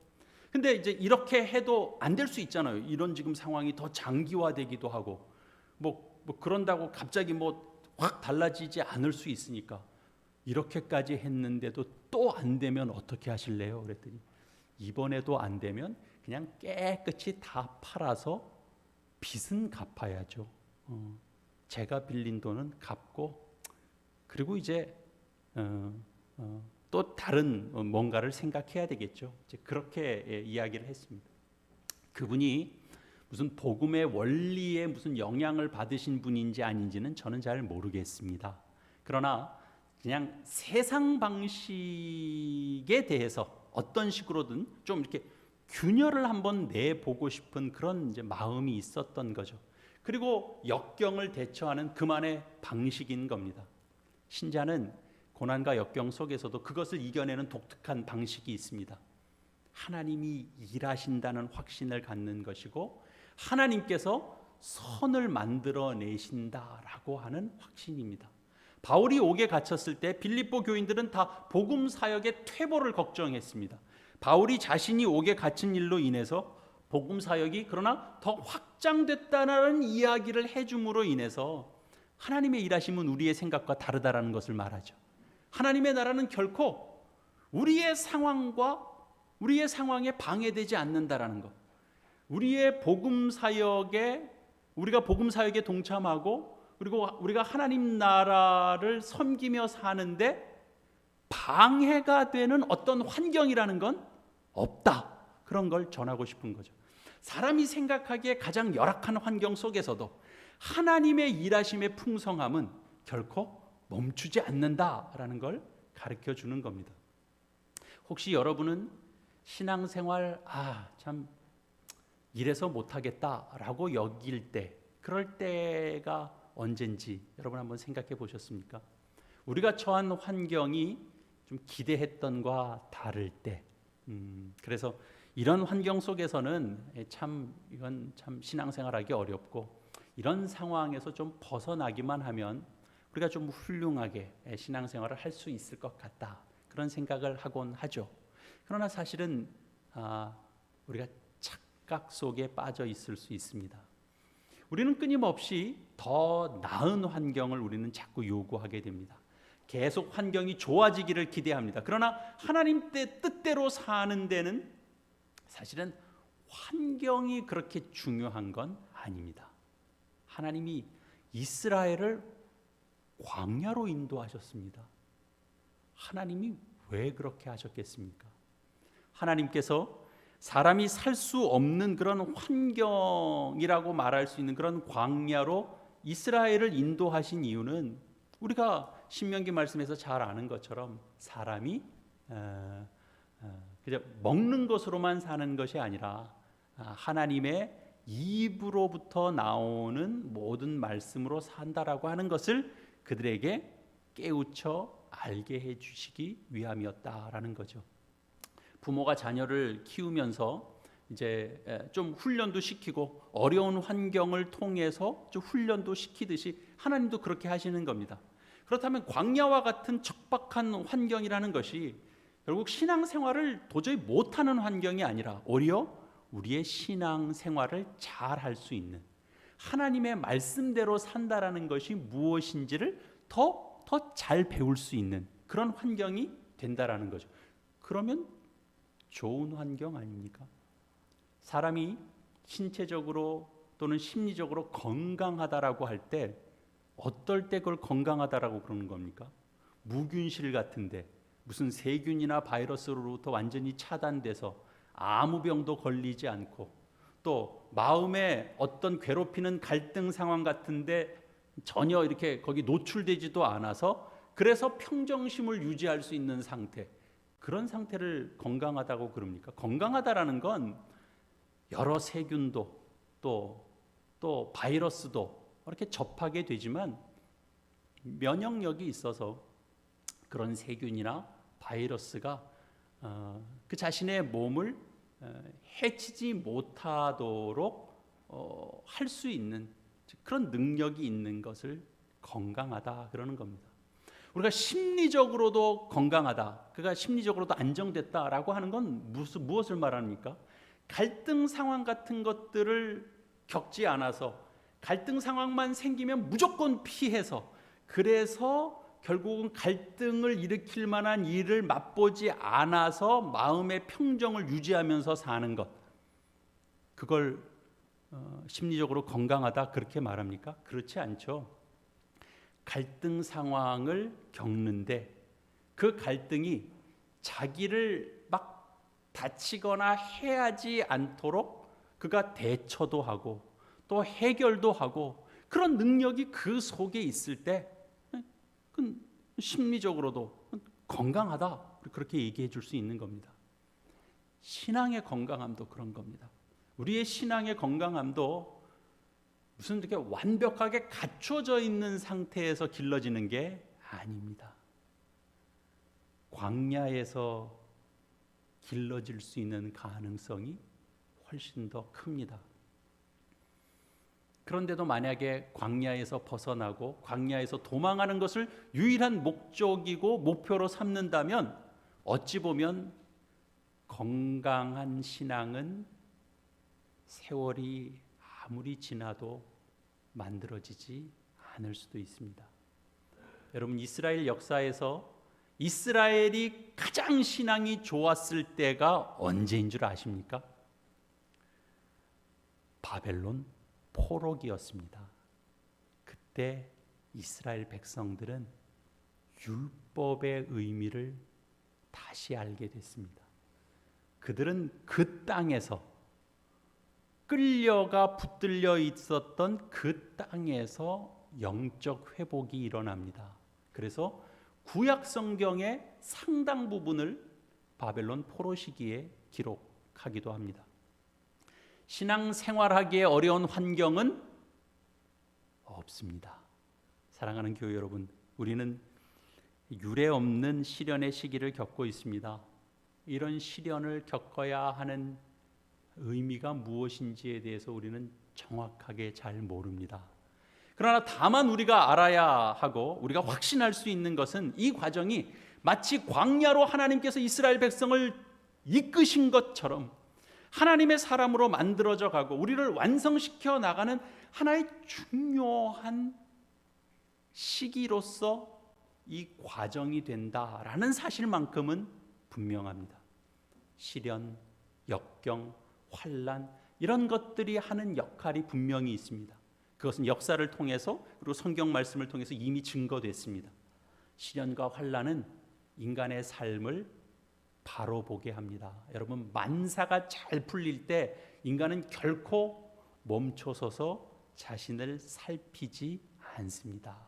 근데 이제 이렇게 해도 안 될 수 있잖아요. 이런 지금 상황이 더 장기화되기도 하고 뭐 그런다고 갑자기 뭐 확 달라지지 않을 수 있으니까 이렇게까지 했는데도 또 안 되면 어떻게 하실래요? 그랬더니 이번에도 안 되면 그냥 깨끗이 다 팔아서 빚은 갚아야죠. 제가 빌린 돈은 갚고 그리고 이제 또 다른 뭔가를 생각해야 되겠죠. 이제 그렇게 이야기를 했습니다. 그분이 무슨 복음의 원리에 무슨 영향을 받으신 분인지 아닌지는 저는 잘 모르겠습니다. 그러나 그냥 세상 방식에 대해서 어떤 식으로든 좀 이렇게 균열을 한번 내보고 싶은 그런 이제 마음이 있었던 거죠. 그리고 역경을 대처하는 그만의 방식인 겁니다. 신자는 고난과 역경 속에서도 그것을 이겨내는 독특한 방식이 있습니다. 하나님이 일하신다는 확신을 갖는 것이고 하나님께서 선을 만들어내신다라고 하는 확신입니다. 바울이 옥에 갇혔을 때 빌립보 교인들은 다 복음 사역의 퇴보를 걱정했습니다. 바울이 자신이 옥에 갇힌 일로 인해서 복음 사역이 그러나 더 확장됐다는 이야기를 해줌으로 인해서 하나님의 일하심은 우리의 생각과 다르다라는 것을 말하죠. 하나님의 나라는 결코 우리의 상황에 방해되지 않는다라는 것. 우리가 복음 사역에 동참하고 그리고 우리가 하나님 나라를 섬기며 사는데 방해가 되는 어떤 환경이라는 건 없다. 그런 걸 전하고 싶은 거죠. 사람이 생각하기에 가장 열악한 환경 속에서도 하나님의 일하심의 풍성함은 결코 멈추지 않는다라는 걸 가르쳐 주는 겁니다. 혹시 여러분은 신앙생활 참 이래서 못하겠다라고 여길 때 그럴 때가 언젠지 여러분 한번 생각해 보셨습니까? 우리가 처한 환경이 좀 기대했던과 다를 때 그래서 이런 환경 속에서는 이건 참 신앙생활하기 어렵고 이런 상황에서 좀 벗어나기만 하면 우리가 좀 훌륭하게 신앙생활을 할 수 있을 것 같다 그런 생각을 하곤 하죠. 그러나 사실은 우리가 착각 속에 빠져 있을 수 있습니다. 우리는 끊임없이 더 나은 환경을 우리는 자꾸 요구하게 됩니다. 계속 환경이 좋아지기를 기대합니다. 그러나 하나님 뜻대로 사는 데는 사실은 환경이 그렇게 중요한 건 아닙니다. 하나님이 이스라엘을 광야로 인도하셨습니다. 하나님이 왜 그렇게 하셨겠습니까? 하나님께서 사람이 살 수 없는 그런 환경이라고 말할 수 있는 그런 광야로 이스라엘을 인도하신 이유는 우리가 신명기 말씀에서 잘 아는 것처럼 사람이 그냥 먹는 것으로만 사는 것이 아니라 하나님의 입으로부터 나오는 모든 말씀으로 산다라고 하는 것을 그들에게 깨우쳐 알게 해주시기 위함이었다라는 거죠. 부모가 자녀를 키우면서 이제 좀 훈련도 시키고 어려운 환경을 통해서 좀 훈련도 시키듯이 하나님도 그렇게 하시는 겁니다. 그렇다면 광야와 같은 척박한 환경이라는 것이 결국 신앙생활을 도저히 못하는 환경이 아니라 오히려 우리의 신앙 생활을 잘 할 수 있는, 하나님의 말씀대로 산다라는 것이 무엇인지를 더 잘 배울 수 있는 그런 환경이 된다라는 거죠. 그러면 좋은 환경 아닙니까? 사람이 신체적으로 또는 심리적으로 건강하다라고 할 때 어떨 때 그걸 건강하다라고 그러는 겁니까? 무균실 같은데 무슨 세균이나 바이러스로부터 완전히 차단돼서 아무 병도 걸리지 않고, 또 마음에 어떤 괴롭히는 갈등 상황 같은데 전혀 이렇게 거기 노출되지도 않아서 그래서 평정심을 유지할 수 있는 상태, 그런 상태를 건강하다고 그럽니까? 건강하다라는 건 여러 세균도 또 바이러스도 이렇게 접하게 되지만 면역력이 있어서 그런 세균이나 바이러스가 그 자신의 몸을 해치지 못하도록 할 수 있는 그런 능력이 있는 것을 건강하다 그러는 겁니다. 우리가 심리적으로도 건강하다, 그가 심리적으로도 안정됐다라고 하는 건 무엇을 말합니까? 갈등 상황 같은 것들을 겪지 않아서, 갈등 상황만 생기면 무조건 피해서, 그래서 결국은 갈등을 일으킬 만한 일을 맛보지 않아서 마음의 평정을 유지하면서 사는 것, 그걸 심리적으로 건강하다 그렇게 말합니까? 그렇지 않죠. 갈등 상황을 겪는데 그 갈등이 자기를 막 다치거나 해하지 않도록 그가 대처도 하고 또 해결도 하고, 그런 능력이 그 속에 있을 때 심리적으로도 건강하다 그렇게 얘기해 줄 수 있는 겁니다. 신앙의 건강함도 그런 겁니다. 우리의 신앙의 건강함도 무슨 이렇게 완벽하게 갖춰져 있는 상태에서 길러지는 게 아닙니다. 광야에서 길러질 수 있는 가능성이 훨씬 더 큽니다. 그런데도 만약에 광야에서 벗어나고 광야에서 도망하는 것을 유일한 목적이고 목표로 삼는다면 어찌 보면 건강한 신앙은 세월이 아무리 지나도 만들어지지 않을 수도 있습니다. 여러분, 이스라엘 역사에서 이스라엘이 가장 신앙이 좋았을 때가 언제인 줄 아십니까? 바벨론 포로기였습니다. 그때 이스라엘 백성들은 율법의 의미를 다시 알게 됐습니다. 그들은 그 땅에서, 끌려가 붙들려 있었던 그 땅에서 영적 회복이 일어납니다. 그래서 구약 성경의 상당 부분을 바벨론 포로 시기에 기록하기도 합니다. 신앙 생활하기에 어려운 환경은 없습니다. 사랑하는 교회 여러분, 우리는 유례 없는 시련의 시기를 겪고 있습니다. 이런 시련을 겪어야 하는 의미가 무엇인지에 대해서 우리는 정확하게 잘 모릅니다. 그러나 다만 우리가 알아야 하고 우리가 확신할 수 있는 것은 이 과정이 마치 광야로 하나님께서 이스라엘 백성을 이끄신 것처럼 하나님의 사람으로 만들어져 가고 우리를 완성시켜 나가는 하나의 중요한 시기로서 이 과정이 된다라는 사실만큼은 분명합니다. 시련, 역경, 환난, 이런 것들이 하는 역할이 분명히 있습니다. 그것은 역사를 통해서 그리고 성경 말씀을 통해서 이미 증거됐습니다. 시련과 환난은 인간의 삶을 바로 보게 합니다. 여러분, 만사가 잘 풀릴 때 인간은 결코 멈춰서서 자신을 살피지 않습니다.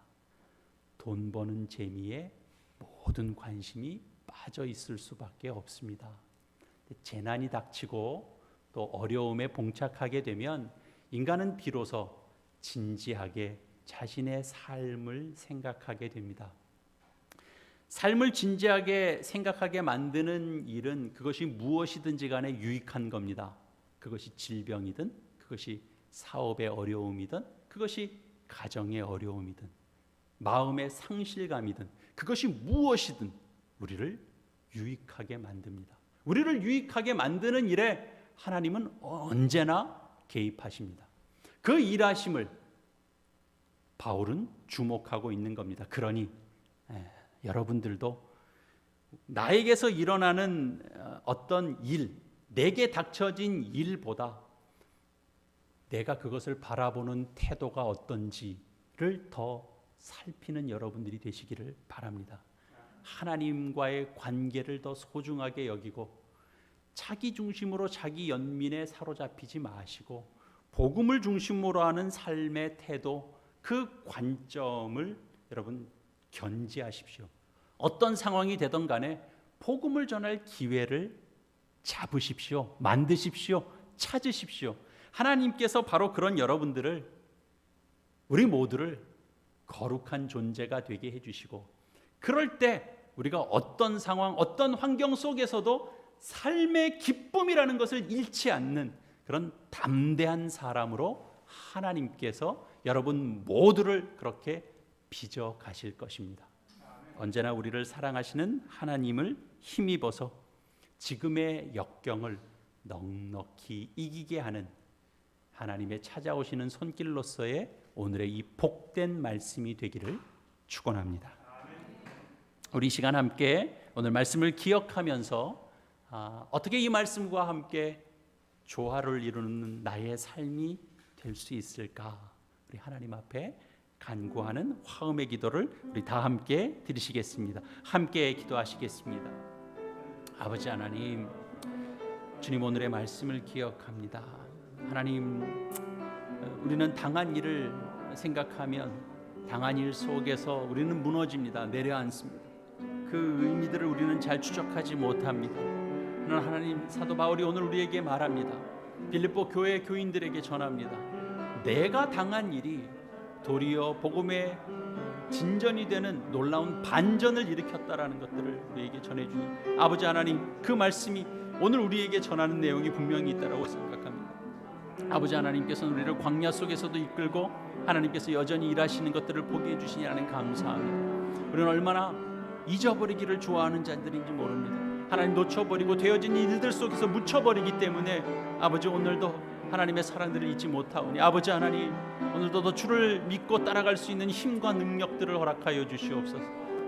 돈 버는 재미에 모든 관심이 빠져 있을 수밖에 없습니다. 재난이 닥치고 또 어려움에 봉착하게 되면 인간은 비로소 진지하게 자신의 삶을 생각하게 됩니다. 삶을 진지하게 생각하게 만드는 일은 그것이 무엇이든지 간에 유익한 겁니다. 그것이 질병이든 그것이 사업의 어려움이든 그것이 가정의 어려움이든 마음의 상실감이든 그것이 무엇이든 우리를 유익하게 만듭니다. 우리를 유익하게 만드는 일에 하나님은 언제나 개입하십니다. 그 일하심을 바울은 주목하고 있는 겁니다. 그러니 여러분들도 나에게서 일어나는 어떤 일, 내게 닥쳐진 일보다 내가 그것을 바라보는 태도가 어떤지를 더 살피는 여러분들이 되시기를 바랍니다. 하나님과의 관계를 더 소중하게 여기고 자기 중심으로 자기 연민에 사로잡히지 마시고 복음을 중심으로 하는 삶의 태도, 그 관점을 여러분 견지하십시오. 어떤 상황이 되든 간에 복음을 전할 기회를 잡으십시오. 만드십시오. 찾으십시오. 하나님께서 바로 그런 여러분들을, 우리 모두를 거룩한 존재가 되게 해주시고, 그럴 때 우리가 어떤 상황, 어떤 환경 속에서도 삶의 기쁨이라는 것을 잃지 않는 그런 담대한 사람으로 하나님께서 여러분 모두를 그렇게 빚어 가실 것입니다. 언제나 우리를 사랑하시는 하나님을 힘입어서 지금의 역경을 넉넉히 이기게 하는 하나님의 찾아오시는 손길로서의 오늘의 이 복된 말씀이 되기를 축원합니다. 우리 이 시간 함께 오늘 말씀을 기억하면서 어떻게 이 말씀과 함께 조화를 이루는 나의 삶이 될 수 있을까? 우리 하나님 앞에 간구하는 화음의 기도를 우리 다 함께 드리시겠습니다. 함께 기도하시겠습니다. 아버지 하나님, 주님 오늘의 말씀을 기억합니다. 하나님, 우리는 당한 일을 생각하면 당한 일 속에서 우리는 무너집니다. 내려앉습니다. 그 의미들을 우리는 잘 추적하지 못합니다. 그러나 하나님, 사도 바울이 오늘 우리에게 말합니다. 빌립보 교회 교인들에게 전합니다. 내가 당한 일이 도리어 복음의 진전이 되는 놀라운 반전을 일으켰다라는 것들을 우리에게 전해주니 아버지 하나님, 그 말씀이 오늘 우리에게 전하는 내용이 분명히 있다고 생각합니다. 아버지 하나님께서는 우리를 광야 속에서도 이끌고 하나님께서 여전히 일하시는 것들을 보게 해주시니 하나님 감사합니다. 우리는 얼마나 잊어버리기를 좋아하는 자들인지 모릅니다. 하나님 놓쳐버리고 되어진 일들 속에서 묻혀버리기 때문에 아버지 오늘도 하나님의 사랑들을 잊지 못하오니 아버지 하나님, 오늘도 더 주를 믿고 따라갈 수 있는 힘과 능력들을 허락하여 주시옵소서.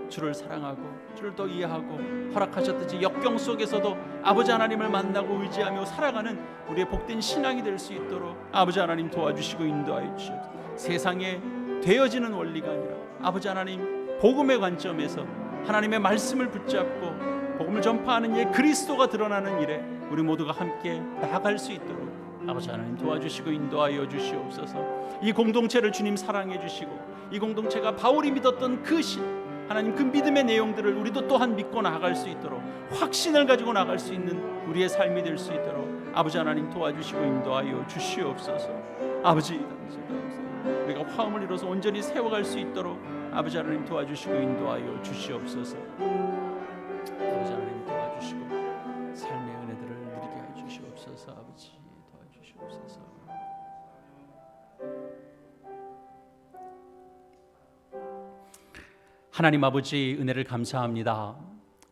주를 사랑하고 주를 더 이해하고 허락하셨듯이 역경 속에서도 아버지 하나님을 만나고 의지하며 살아가는 우리의 복된 신앙이 될 수 있도록 아버지 하나님 도와주시고 인도하여 주시옵소서. 세상에 되어지는 원리가 아니라 아버지 하나님 복음의 관점에서 하나님의 말씀을 붙잡고 복음을 전파하는 일, 그리스도가 드러나는 일에 우리 모두가 함께 나아갈 수 있도록 아버지 하나님 도와주시고 인도하여 주시옵소서. 이 공동체를 주님 사랑해 주시고 이 공동체가 바울이 믿었던 그 신, 하나님 그 믿음의 내용들을 우리도 또한 믿고 나아갈 수 있도록 확신을 가지고 나아갈 수 있는 우리의 삶이 될 수 있도록 아버지 하나님 도와주시고 인도하여 주시옵소서. 아버지, 우리가 화음을 이뤄서 온전히 세워갈 수 있도록 아버지 하나님 도와주시고 인도하여 주시옵소서. 아버지 하나님 도와주시고 삶의 은혜들을 누리게 해 주시옵소서. 아버지 도와주시옵소서. 하나님 아버지, 은혜를 감사합니다.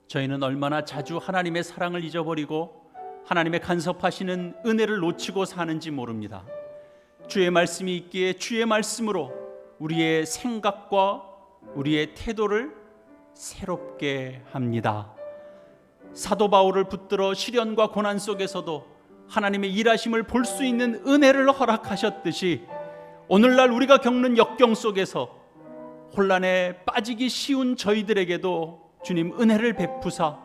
저희는 얼마나 자주 하나님의 사랑을 잊어버리고 하나님의 간섭하시는 은혜를 놓치고 사는지 모릅니다. 주의 말씀이 있기에 주의 말씀으로 우리의 생각과 우리의 태도를 새롭게 합니다. 사도 바울을 붙들어 시련과 고난 속에서도 하나님의 일하심을 볼 수 있는 은혜를 허락하셨듯이 오늘날 우리가 겪는 역경 속에서 혼란에 빠지기 쉬운 저희들에게도 주님 은혜를 베푸사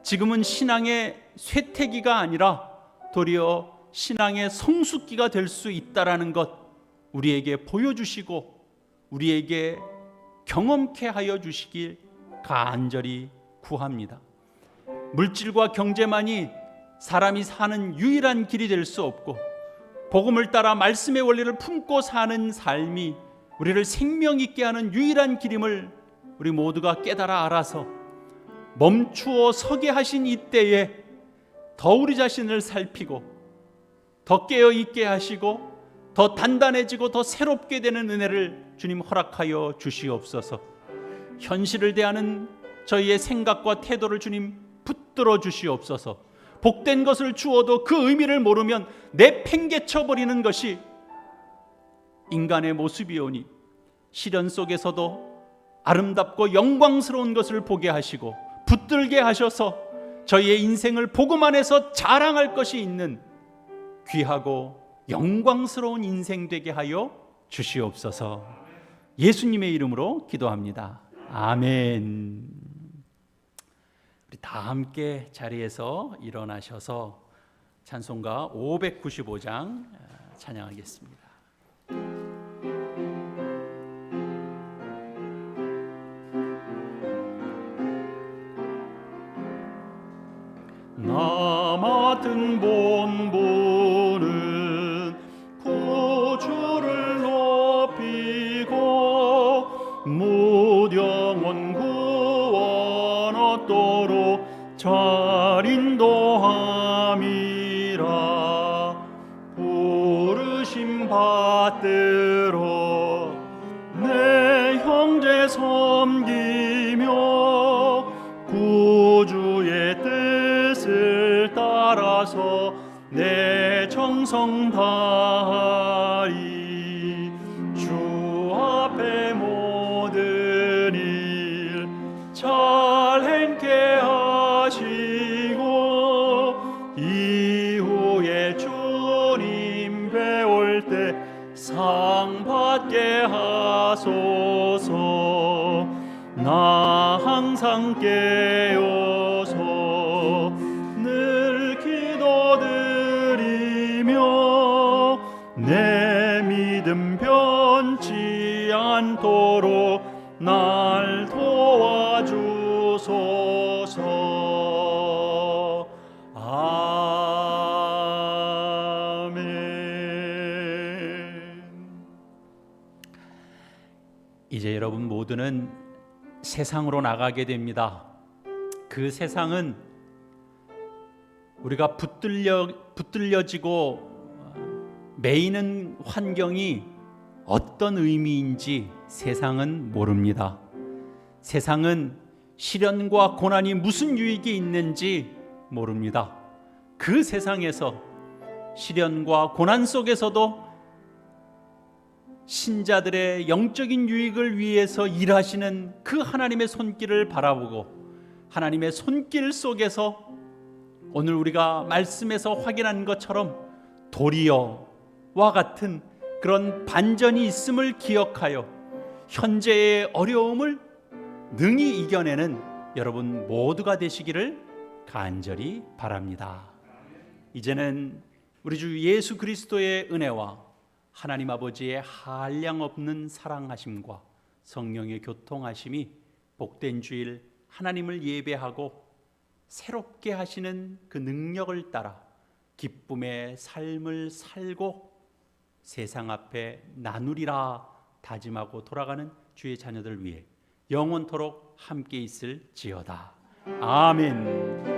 지금은 신앙의 쇠퇴기가 아니라 도리어 신앙의 성숙기가 될 수 있다라는 것 우리에게 보여주시고 우리에게 경험케 하여 주시길 간절히 구합니다. 물질과 경제만이 사람이 사는 유일한 길이 될 수 없고 복음을 따라 말씀의 원리를 품고 사는 삶이 우리를 생명 있게 하는 유일한 길임을 우리 모두가 깨달아 알아서 멈추어 서게 하신 이때에 더 우리 자신을 살피고 더 깨어 있게 하시고 더 단단해지고 더 새롭게 되는 은혜를 주님 허락하여 주시옵소서. 현실을 대하는 저희의 생각과 태도를 주님 붙들어 주시옵소서. 복된 것을 주어도 그 의미를 모르면 내팽개쳐 버리는 것이 인간의 모습이오니 시련 속에서도 아름답고 영광스러운 것을 보게 하시고 붙들게 하셔서 저희의 인생을 복음 안에서 자랑할 것이 있는 귀하고 영광스러운 인생 되게 하여 주시옵소서. 예수님의 이름으로 기도합니다. 아멘. 우리 다 함께 자리에서 일어나셔서 찬송가 595장 찬양하겠습니다. 나 맡은 본분은 구주를 높이고 무령원 구원 얻도록 잘 인도함이라. 부르심 받들어 내 형제 섬기며 구주의 뜻을 따라서 내 정성 다하리. 주 앞에 모든 일 잘 행케 하시고 이후에 주님 배울 때 상 받게 하소서. 나 항상 깨어서 늘 기도드리며 내 믿음 변치 않도록 날 도와주소서. 아멘. 이제 여러분 모두는 세상으로 나가게 됩니다. 그 세상은 우리가 붙들려지고 매이는 환경이 어떤 의미인지 세상은 모릅니다. 세상은 시련과 고난이 무슨 유익이 있는지 모릅니다. 그 세상에서 시련과 고난 속에서도 신자들의 영적인 유익을 위해서 일하시는 그 하나님의 손길을 바라보고 하나님의 손길 속에서 오늘 우리가 말씀에서 확인한 것처럼 도리어와 같은 그런 반전이 있음을 기억하여 현재의 어려움을 능히 이겨내는 여러분 모두가 되시기를 간절히 바랍니다. 이제는 우리 주 예수 그리스도의 은혜와 하나님 아버지의 한량없는 사랑하심과 성령의 교통하심이 복된 주일 하나님을 예배하고 새롭게 하시는 그 능력을 따라 기쁨의 삶을 살고 세상 앞에 나누리라 다짐하고 돌아가는 주의 자녀들 위해 영원토록 함께 있을지어다. 아멘.